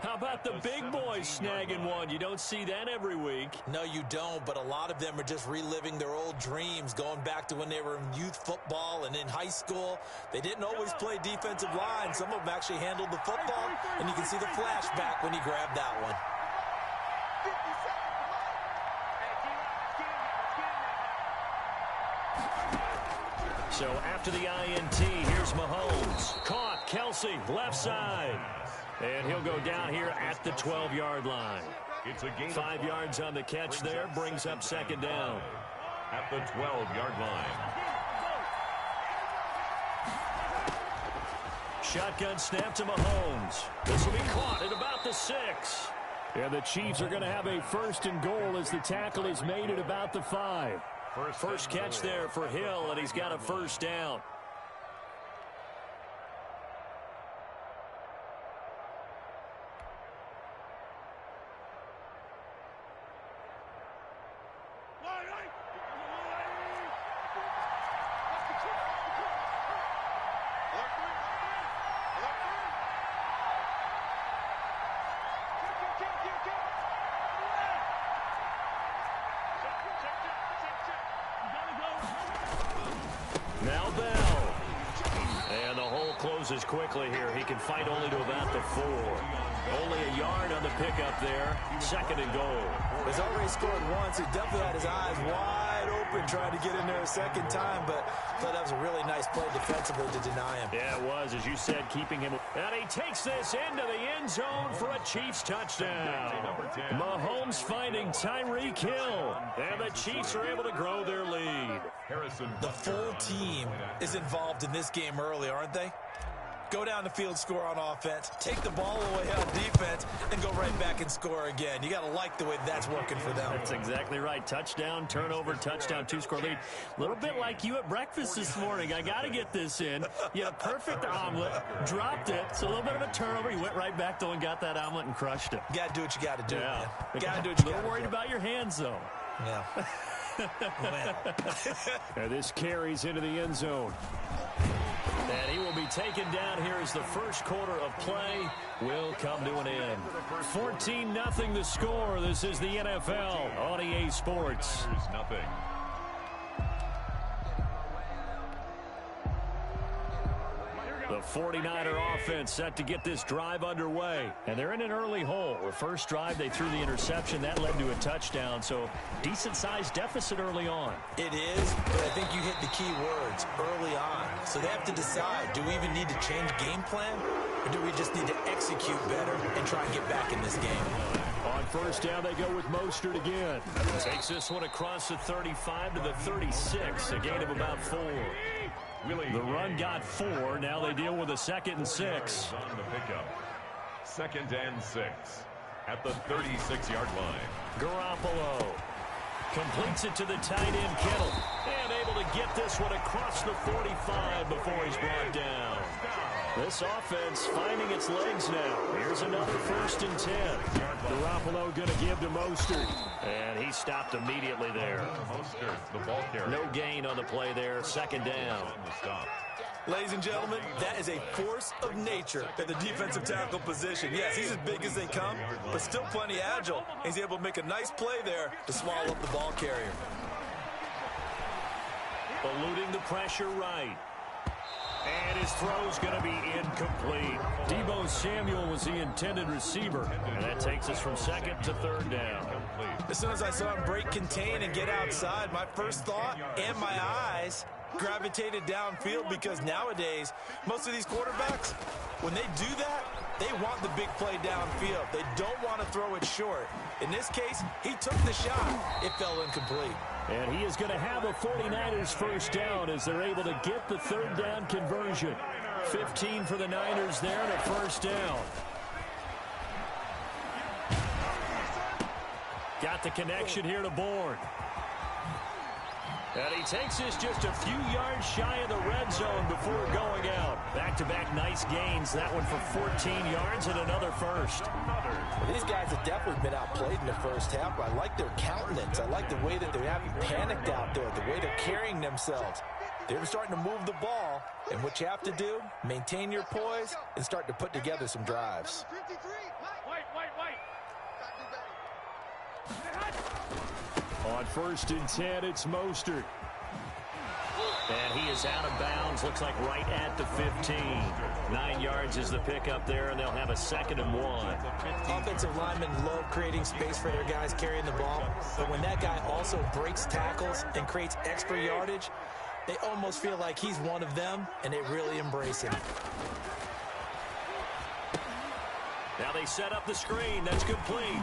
How about the big boys snagging one? You don't see that every week. No, you don't, but a lot of them are just reliving their old dreams, going back to when they were in youth football and in high school. They didn't always play defensive line. Some of them actually handled the football, and you can see the flashback when he grabbed that one. So after the INT, here's Mahomes. Caught, Kelsey, left side. And he'll go down here at the 12-yard line. It's a gain 5 yards on the catch there, brings up second down. At the 12-yard line. Shotgun snap to Mahomes. This will be caught at about the 6. And the Chiefs are going to have a first and goal as the tackle is made at about the 5. First catch there for Hill, and he's got a first down. Now Bell. And the hole closes quickly here. He can fight only to about the 4. Only a yard on the pickup there. Second and goal. He's already scored once. He definitely had his eyes wide open trying to get in there a second time, but I thought that was a really nice play defensively to deny him. Yeah, it was, as you said, keeping him. And he takes this into the end zone for a Chiefs touchdown. Mahomes finding Tyreek Hill. And the Chiefs are able to grow their lead. The full team is involved in this game early, aren't they? Go down the field, score on offense, take the ball away on defense, and go right back and score again. You got to like the way that's working for them. That's exactly right. Touchdown, turnover, touchdown, 2-score lead. A little bit like you at breakfast this morning. I got to get this in. You had a perfect omelet, dropped it. So a little bit of a turnover. You went right back, though, and got that omelet and crushed it. You got to do what you got to do, yeah. Man. Got to do what you got to do. A little worried about your hands, though. Yeah. And this carries into the end zone. And he will be taken down here as the first quarter of play will come to an end. 14-0 the score. This is the NFL on EA Sports. Nothing. The 49er offense set to get this drive underway. And they're in an early hole. The first drive, they threw the interception. That led to a touchdown. So decent-sized deficit early on. It is, but I think you hit the key words early on. So they have to decide, do we even need to change game plan? Or do we just need to execute better and try and get back in this game? On first down, they go with Mostert again. Takes this one across the 35 to the 36. A gain of about 4. The run got 4. Now they deal with a 2nd and 6. On the pickup. 2nd and 6 at the 36-yard line. Garoppolo completes it to the tight end Kittle. And able to get this one across the 45 before he's brought down. This offense finding its legs now. Here's another 1st and 10. Garoppolo going to give to Mostert. And he stopped immediately there. Mostert, the ball carrier. No gain on the play there. 2nd down. Ladies and gentlemen, that is a force of nature at the defensive tackle position. Yes, he's as big as they come, but still plenty agile. He's able to make a nice play there to swallow up the ball carrier. Eluding the pressure right. And his throw's going to be incomplete. Deebo Samuel was the intended receiver. And that takes us from 2nd to 3rd down. As soon as I saw him break contain and get outside, my first thought and my eyes gravitated downfield, because nowadays, most of these quarterbacks, when they do that, they want the big play downfield. They don't want to throw it short. In this case, he took the shot. It fell incomplete. And he is going to have a 49ers first down as they're able to get the 3rd down conversion. 15 for the Niners there and a first down. Got the connection here to Bourne. And he takes this just a few yards shy of the red zone before going out. Back-to-back nice gains. That one for 14 yards and another first. Well, these guys have definitely been outplayed in the first half. I like their countenance. I like the way that they haven't panicked out there, the way they're carrying themselves. They're starting to move the ball, and what you have to do, maintain your poise and start to put together some drives. On 1st and 10, it's Mostert. And he is out of bounds, looks like right at the 15. 9 yards is the pickup there, and they'll have a 2nd and 1. Offensive linemen love creating space for their guys carrying the ball, but when that guy also breaks tackles and creates extra yardage, they almost feel like he's one of them, and they really embrace him. Now they set up the screen. That's complete.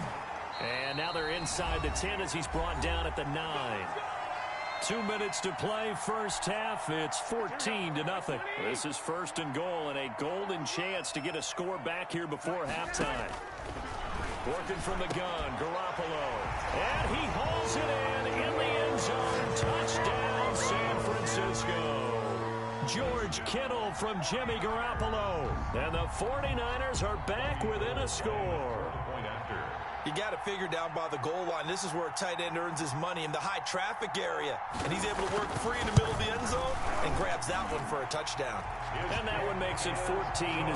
And now they're inside the 10 as he's brought down at the 9. 2 minutes to play, first half. It's 14-0. This is 1st and goal and a golden chance to get a score back here before halftime. Working from the gun, Garoppolo. And he hauls it in the end zone. Touchdown, San Francisco. George Kittle from Jimmy Garoppolo. And the 49ers are back within a score. You got it figured down by the goal line. This is where a tight end earns his money in the high traffic area. And he's able to work free in the middle of the end zone and grabs that one for a touchdown. And that one makes it 14-7. Makes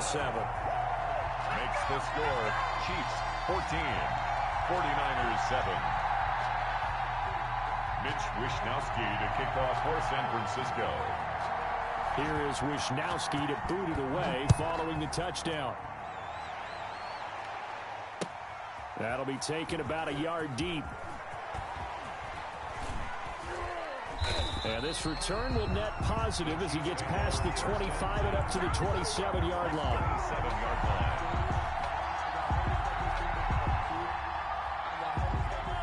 the score Chiefs 14, 49ers 7. Mitch Wishnowsky to kick off for San Francisco. Here is Wishnowsky to boot it away following the touchdown. That'll be taken about a yard deep. And this return will net positive as he gets past the 25 and up to the 27-yard line. 7-yard line.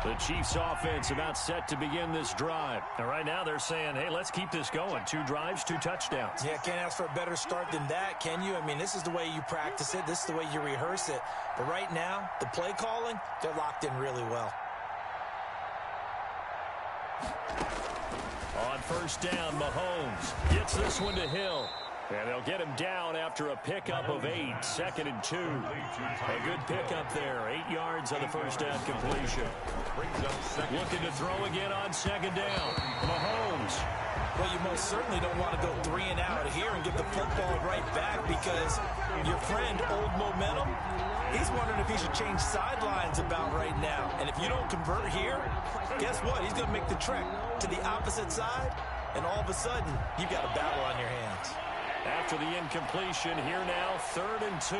The Chiefs offense about set to begin this drive. And right now they're saying, hey, let's keep this going. 2 drives, 2 touchdowns. Yeah, can't ask for a better start than that, can you? I mean, this is the way you practice it. This is the way you rehearse it. But right now, the play calling, they're locked in really well. On 1st down, Mahomes gets this one to Hill. And they'll get him down after a pickup of 8, 2nd and 2. A good pickup there, 8 yards on the first down completion. Looking to throw again on 2nd down. Mahomes. Well, you most certainly don't want to go 3 and out here and get the football right back because your friend, Old Momentum, he's wondering if he should change sidelines about right now. And if you don't convert here, guess what? He's going to make the trek to the opposite side, and all of a sudden, you've got a battle on your hands. After the incompletion, here now, 3rd and 2.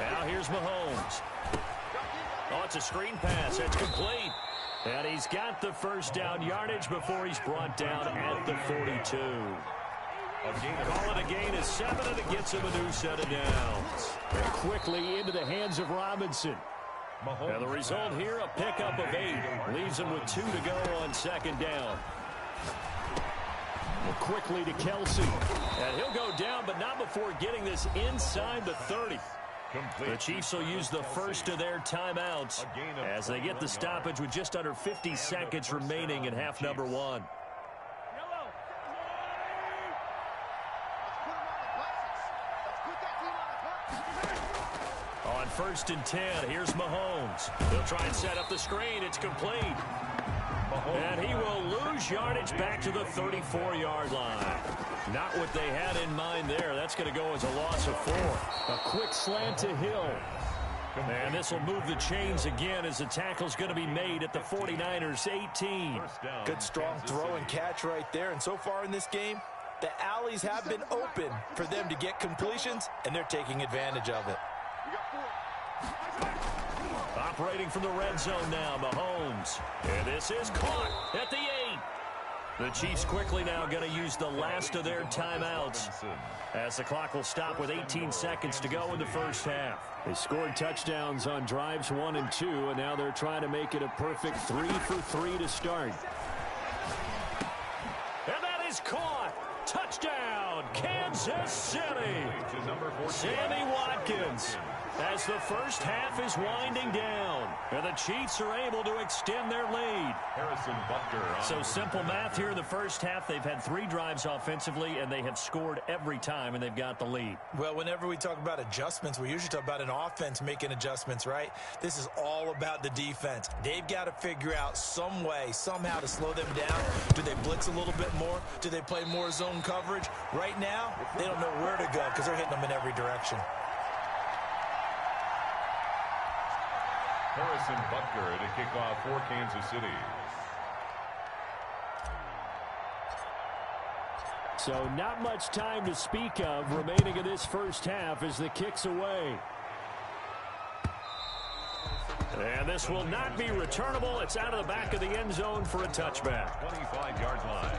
Now here's Mahomes. Oh, it's a screen pass. It's complete. And he's got the first down yardage before he's brought down at the 42. Call it a gain of 7, and it gets him a new set of downs. And quickly into the hands of Robinson. And the result here, a pickup of 8. Leaves him with 2 to go on 2nd down. Quickly to Kelsey. And he'll go down, but not before getting this inside the 30. The Chiefs will use the first of their timeouts as they get the stoppage with just under 50 seconds remaining in half number 1. On 1st and 10, here's Mahomes. He'll try and set up the screen. It's complete. And he will lose yardage back to the 34-yard line. Not what they had in mind there. That's going to go as a loss of 4. A quick slant to Hill. And this will move the chains again as the tackle's going to be made at the 49ers 18. Good strong throw and catch right there. And so far in this game, the alleys have been open for them to get completions, and they're taking advantage of it. Operating from the red zone now, Mahomes. And this is caught at the 8. The Chiefs quickly now going to use the last of their timeouts as the clock will stop with 18 seconds to go in the first half. They scored touchdowns on drives 1 and 2, and now they're trying to make it a perfect 3 for 3 to start. And that is caught. Touchdown, Kansas Kansas City. Sammy Watkins, as the first half is winding down, and the Chiefs are able to extend their lead. So simple math here in the first half. They've had 3 drives offensively, and they have scored every time, and they've got the lead. Well, whenever we talk about adjustments, we usually talk about an offense making adjustments, right? This is all about the defense. They've got to figure out some way, somehow to slow them down. Do they blitz a little bit more? Do they play more zone coverage? Right now, they don't know where to go because they're hitting them in every direction. Harrison Butker to kick off for Kansas City. So not much time to speak of remaining in this first half as the kick's away. And this will not be returnable. It's out of the back of the end zone for a touchback. 25-yard line.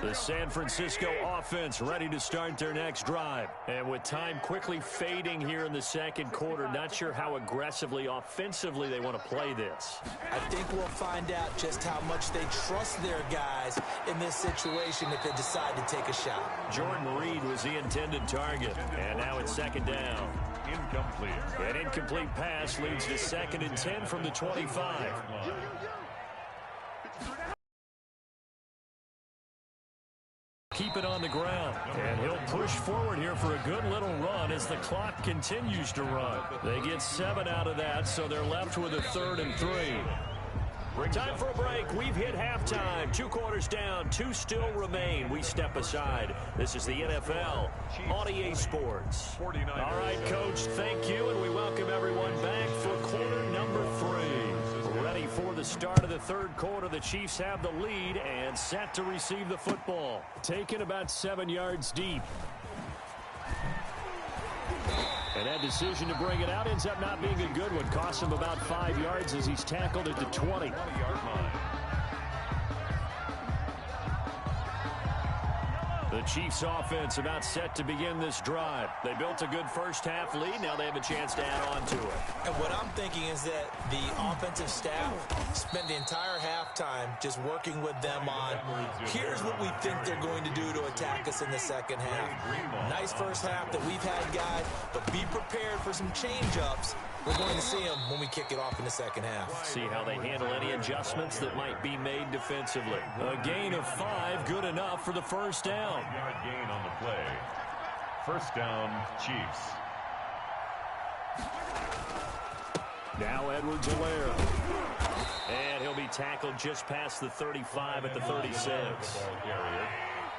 The San Francisco offense ready to start their next drive. And with time quickly fading here in the second quarter, not sure how aggressively, offensively they want to play this. I think we'll find out just how much they trust their guys in this situation if they decide to take a shot. Jordan Reed was the intended target. And now it's second down. Incomplete. An incomplete pass leads to 2nd and 10 from the 25. Keep it on the ground, and he'll push forward here for a good little run as the clock continues to run. They get 7 out of that, so they're left with a 3rd and 3. Time for a break. We've hit halftime. 2 quarters down, 2 still remain. We step aside. This is the NFL on EA Sports. All right, Coach, thank you, and we welcome everyone back for quarter number 3. Ready for the start of the third quarter. The Chiefs have the lead and set to receive the football. Taken about 7 yards deep. And that decision to bring it out ends up not being a good one. Costs him about 5 yards as he's tackled at the 20. 20-yard line. The Chiefs offense about set to begin this drive. They built a good first half lead. Now they have a chance to add on to it. And what I'm thinking is that the offensive staff spent the entire halftime just working with them on, here's what we think they're going to do to attack us in the second half. Nice first half that we've had, guys, but be prepared for some change-ups. We're going to see them when we kick it off in the second half. See how they handle any adjustments that might be made defensively. A gain of 5, good enough for the first down. 5-yard gain on the play. First down, Chiefs. Now Edwards-Helaire. And he'll be tackled just past the 35 at the 36.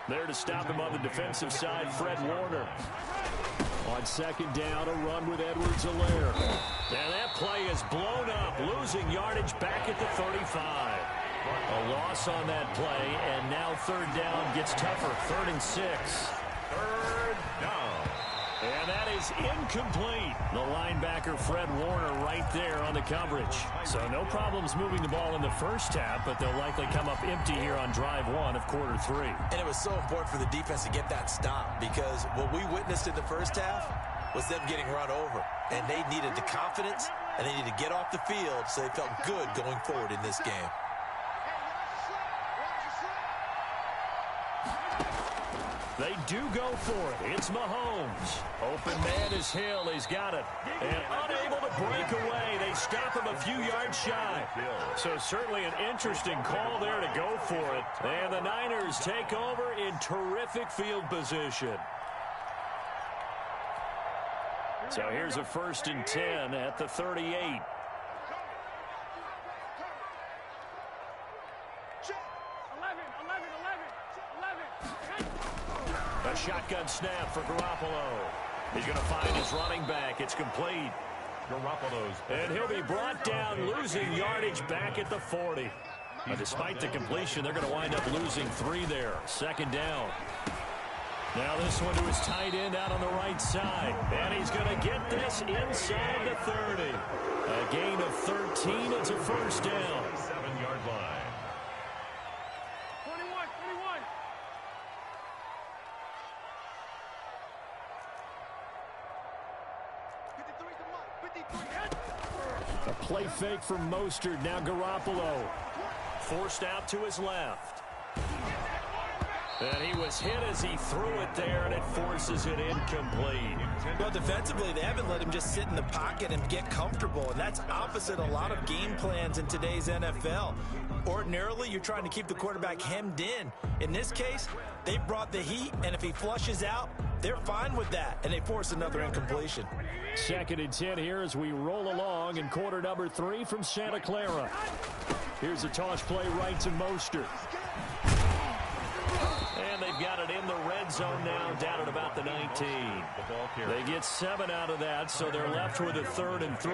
There to stop him on the defensive side, Fred Warner. On second down, a run with Edwards-Helaire. And that play is blown up, losing yardage back at the 35. A loss on that play, and now third down gets tougher. 3rd and 6. Third down. And that is incomplete. The linebacker, Fred Warner, right there on the coverage. So no problems moving the ball in the first half, but they'll likely come up empty here on drive 1 of quarter 3. And it was so important for the defense to get that stop because what we witnessed in the first half was them getting run over. And they needed the confidence, and they needed to get off the field so they felt good going forward in this game. They do go for it. It's Mahomes. Open man is Hill. He's got it. And unable to break away. They stop him a few yards shy. So certainly an interesting call there to go for it. And the Niners take over in terrific field position. So here's a 1st and 10 at the 38. A shotgun snap for Garoppolo. He's going to find his running back. It's complete. And he'll be brought down, losing yardage back at the 40. Despite the completion, they're going to wind up losing 3 there. 2nd down. Now this one to his tight end out on the right side. And he's going to get this inside the 30. A gain of 13. It's a first down. 7-yard line. 21. A play fake from Mostert. Now Garoppolo. Forced out to his left. And he was hit as he threw it there, and it forces it incomplete. Well, defensively, they haven't let him just sit in the pocket and get comfortable, and that's opposite a lot of game plans in today's NFL. Ordinarily, you're trying to keep the quarterback hemmed in. In this case, they brought the heat, and if he flushes out, they're fine with that, and they force another incompletion. 2nd and 10 here as we roll along in quarter number 3 from Santa Clara. Here's a toss play right to Mostert. And they've got it in the red zone now, down at about the 19. They get 7 out of that, so they're left with a 3rd and 3.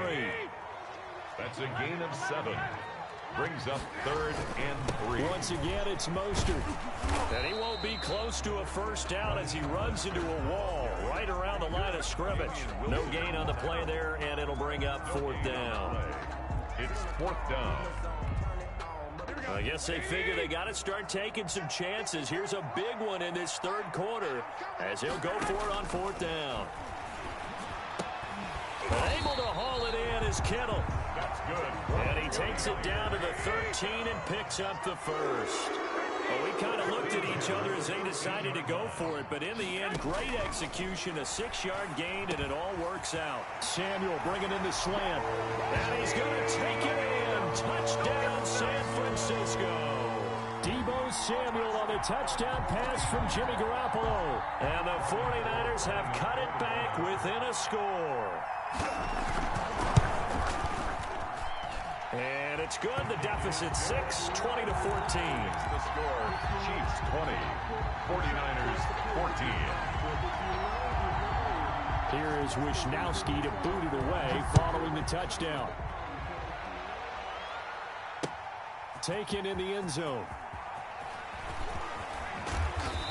That's a gain of 7. Brings up 3rd and 3. Once again, it's Mostert. And he won't be close to a first down as he runs into a wall right around the line of scrimmage. No gain on the play there, and it'll bring up 4th down. It's 4th down. I guess they figure they got to start taking some chances. Here's a big one in this 3rd quarter as he'll go for it on 4th down. Able to haul it in is Kittle. That's good. And he takes it down to the 13 and picks up the first. Well, we kind of looked at each other as they decided to go for it, but in the end, great execution, a 6-yard gain, and it all works out. Samuel bringing in the slant, and he's going to take it in. Touchdown, San Francisco. Deebo Samuel on the touchdown pass from Jimmy Garoppolo. And the 49ers have cut it back within a score. And it's good. The deficit 6, 20-14. The score, Chiefs 20, 49ers 14. Here is Wisnowski to boot it away following the touchdown. Taken in the end zone.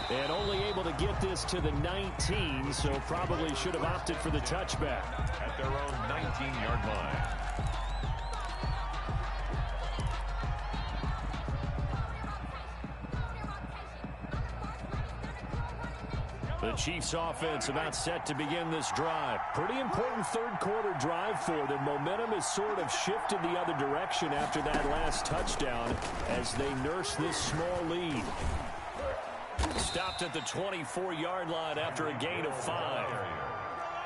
And only able to get this to the 19, so probably should have opted for the touchback. At their own 19-yard line. The Chiefs offense about set to begin this drive. Pretty important 3rd quarter drive for them. Momentum has sort of shifted the other direction after that last touchdown as they nurse this small lead. Stopped at the 24-yard line after a gain of 5.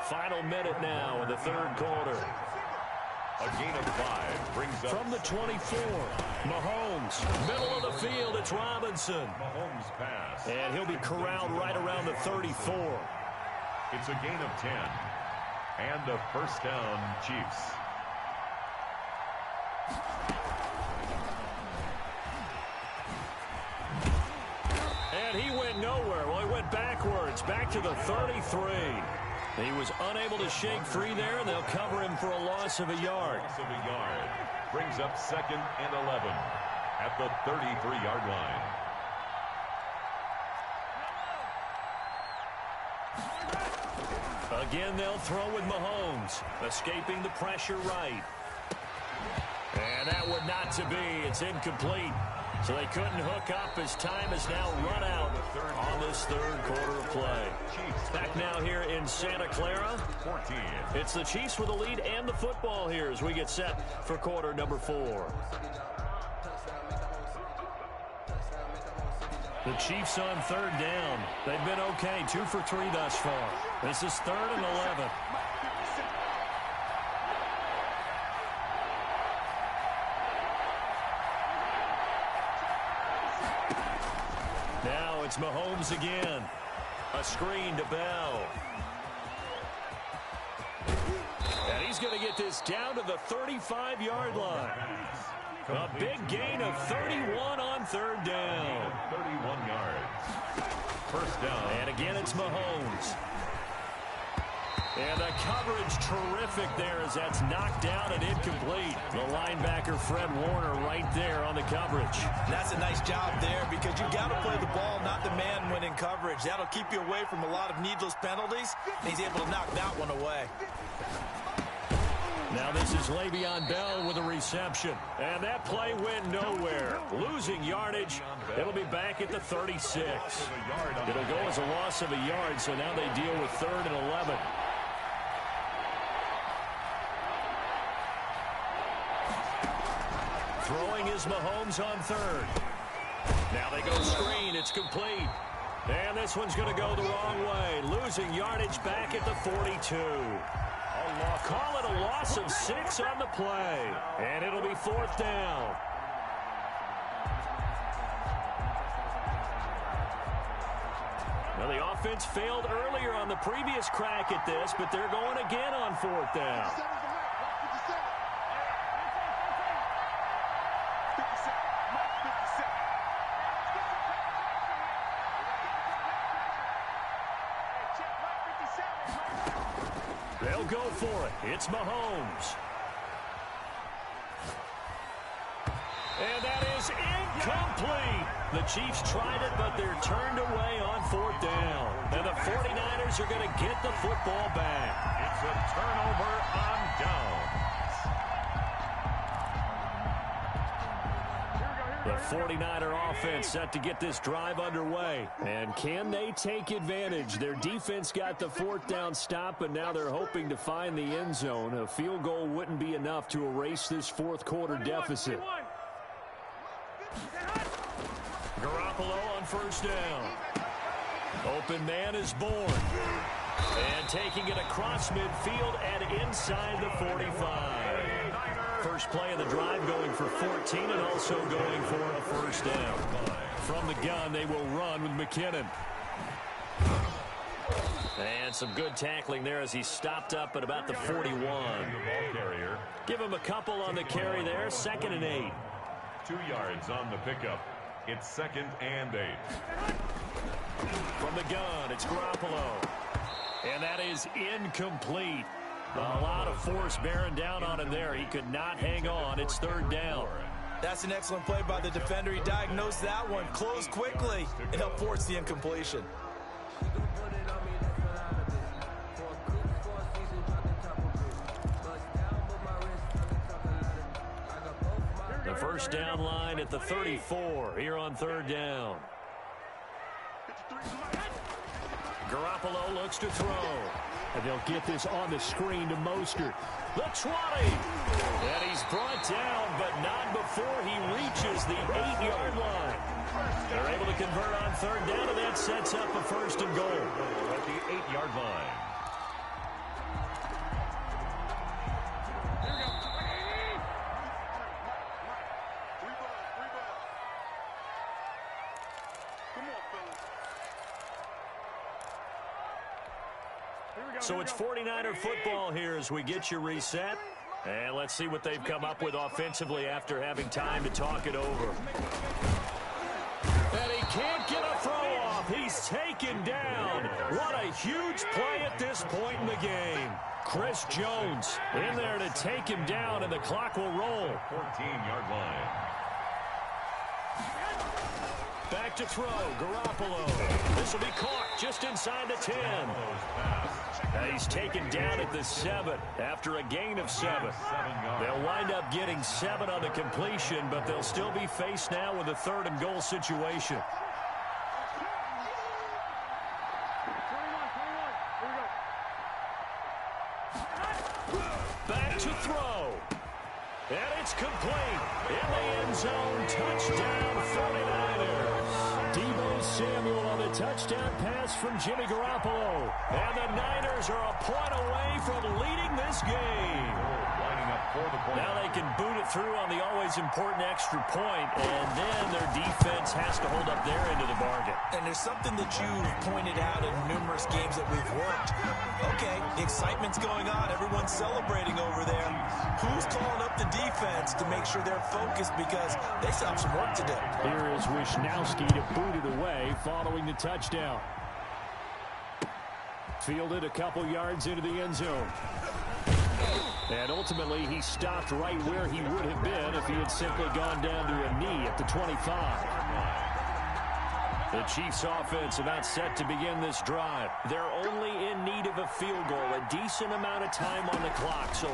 Final minute now in the 3rd quarter. A gain of 5 brings up... From the 24, Mahomes. Middle of the field, it's Robinson. Mahomes pass. And he'll be corralled right around the 34. It's a gain of 10. And a first down, Chiefs. And he went nowhere. Well, he went backwards, back to the 33. He was unable to shake free there, and they'll cover him for a loss of a yard. Loss of a yard. Brings up 2nd and 11 at the 33-yard line. Again, they'll throw with Mahomes, escaping the pressure right. And that would not to be. It's incomplete. So they couldn't hook up as time has now run out on this 3rd quarter of play. Back now here in Santa Clara. 14. It's the Chiefs with the lead and the football here as we get set for quarter number 4. The Chiefs on 3rd down. They've been okay, 2 for 3 thus far. This is 3rd and 11. Now it's Mahomes again. A screen to Bell. And he's going to get this down to the 35-yard line. A big gain of 31 on 3rd down. 31 yards. First down. And again, it's Mahomes. And the coverage terrific there as that's knocked down and incomplete. The linebacker, Fred Warner, right there on the coverage. That's a nice job there because you got to play the ball, not the man when in coverage. That'll keep you away from a lot of needless penalties. And he's able to knock that one away. Now this is Le'Veon Bell with a reception. And that play went nowhere. Losing yardage. It'll be back at the 36. It'll go as a loss of a yard, so now they deal with 3rd and 11. Throwing is Mahomes on 3rd. Now they go screen. It's complete. And this one's going to go the wrong way, losing yardage back at the 42. Call it a loss of 6 on the play, and it'll be 4th down. Well, the offense failed earlier on the previous crack at this, but they're going again on 4th down. They'll go for it. It's Mahomes. And that is incomplete. The Chiefs tried it, but they're turned away on 4th down. And the 49ers are going to get the football back. It's a turnover on downs. The 49er offense set to get this drive underway. And can they take advantage? Their defense got the 4th down stop, and now they're hoping to find the end zone. A field goal wouldn't be enough to erase this 4th quarter deficit. Garoppolo on 1st down. Open man is born. And taking it across midfield and inside the 45. First play of the drive going for 14 and also going for a 1st down. From the gun, they will run with McKinnon. And some good tackling there as he stopped up at about the 41. Give him a couple on the carry there. 2nd and 8. 2 yards on the pickup. It's 2nd and 8. From the gun, it's Garoppolo. And that is incomplete. A lot of force bearing down on him there. He could not hang on. It's 3rd down. That's an excellent play by the defender. He diagnosed that one, closed quickly, and helped force the incompletion. The 1st down line at the 34 here on 3rd down. Garoppolo looks to throw. And they'll get this on the screen to Mostert. The 20. And he's brought down, but not before he reaches the 8-yard line. They're able to convert on 3rd down, and that sets up a 1st and goal. At the 8-yard line. So it's 49er football here as we get you reset. And let's see what they've come up with offensively after having time to talk it over. And he can't get a throw off. He's taken down. What a huge play at this point in the game. Chris Jones in there to take him down, and the clock will roll. 14-yard line. Back to throw, Garoppolo. This will be caught just inside the 10. He's taken down at the 7 after a gain of 7. They'll wind up getting 7 on the completion, but they'll still be faced now with a 3rd and goal situation. Back to throw. And it's complete. In the end zone, touchdown 49ers. Deebo Samuel on the touchdown pass from Jimmy Garoppolo. And the Niners are a point away from leading this game. Lining up for the point. Now they can boot it through on the always important extra point, and then their defense has to hold up their end of the bargain. And there's something that you've pointed out in numerous games that we've worked. Okay, the excitement's going on. Everyone's celebrating over there. Who's calling up the defense to make sure they're focused, because they still have some work to do? Here is Wisnowski to boot it away following the touchdown. Fielded a couple yards into the end zone. And ultimately, he stopped right where he would have been if he had simply gone down to a knee at the 25. The Chiefs offense about set to begin this drive. They're only in need of a field goal, a decent amount of time on the clock. So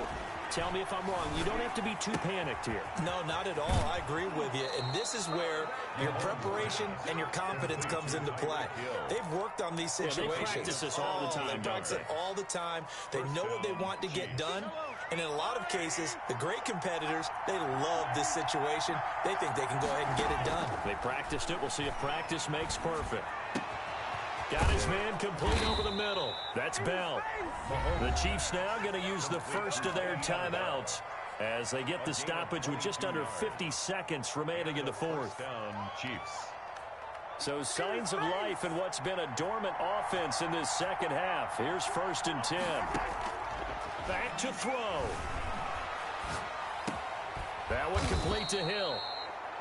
tell me if I'm wrong. You don't have to be too panicked here. No, not at all. I agree with you. And this is where your preparation and your confidence comes into play. They've worked on these situations. They practice this all the time, They practice it all the time. They know what they want to get done. And in a lot of cases, the great competitors, they love this situation. They think they can go ahead and get it done. They practiced it. We'll see if practice makes perfect. Got his man complete over the middle. That's Bell. The Chiefs now going to use the first of their timeouts as they get the stoppage with just under 50 seconds remaining in the fourth. Down Chiefs. So signs of life in what's been a dormant offense in this second half. Here's 1st and 10. Back to throw. That one complete to Hill.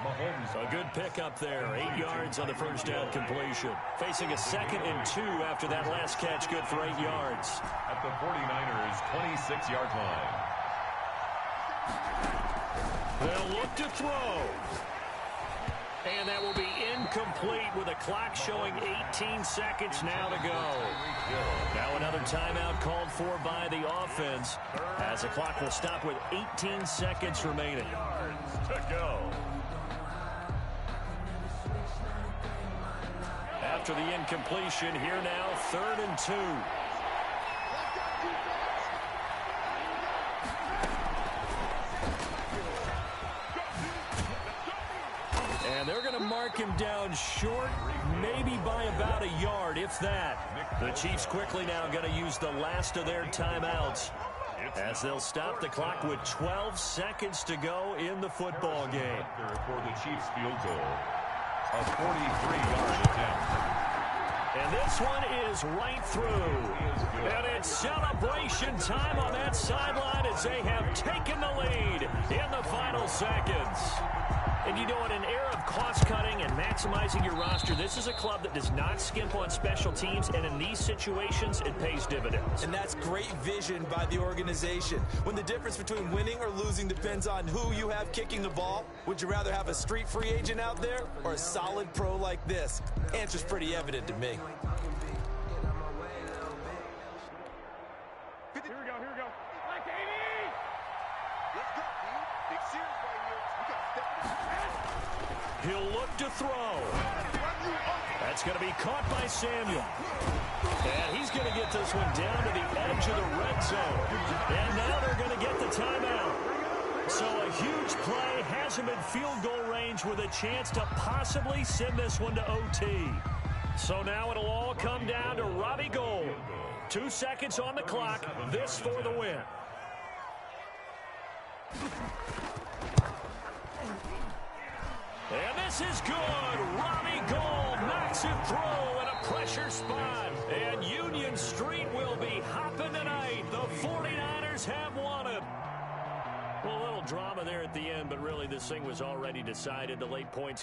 A good pickup there. 8 yards on the first down completion. Facing a 2nd and 2 after that last catch. Good for 8 yards. At the 49ers' 26-yard line. They'll look to throw. And that will be incomplete with a clock showing 18 seconds now to go. Now another timeout called for by the offense as the clock will stop with 18 seconds remaining. Yards to go. After the incompletion, here now 3rd and 2. And they're going to mark him down short, maybe by about a yard, if that. The Chiefs quickly now going to use the last of their timeouts as they'll stop the clock with 12 seconds to go in the football game. For the Chiefs field goal, a 43-yard attempt. And this one is right through. And it's celebration time on that sideline as they have taken the lead in the final seconds. And you know, in an era of cost-cutting and maximizing your roster, this is a club that does not skimp on special teams, and in these situations, it pays dividends. And that's great vision by the organization. When the difference between winning or losing depends on who you have kicking the ball, would you rather have a street free agent out there or a solid pro like this? Answer's pretty evident to me. Here we go, here we go. Like 80! Let's go, dude. Big series right here. We got to step it up. He'll look to throw. That's going to be caught by Samuel. And he's going to get this one down to the edge of the red zone. And now they're going to get the timeout. So a huge play has him in field goal range with a chance to possibly send this one to OT. So now it'll all come down to Robbie Gould. 2 seconds on the clock. This for the win. And this is good. Robbie Gould knocks it through in a pressure spot. And Union Street will be hopping tonight. The 49ers have won it. Well, a little drama there at the end, but really this thing was already decided. The late points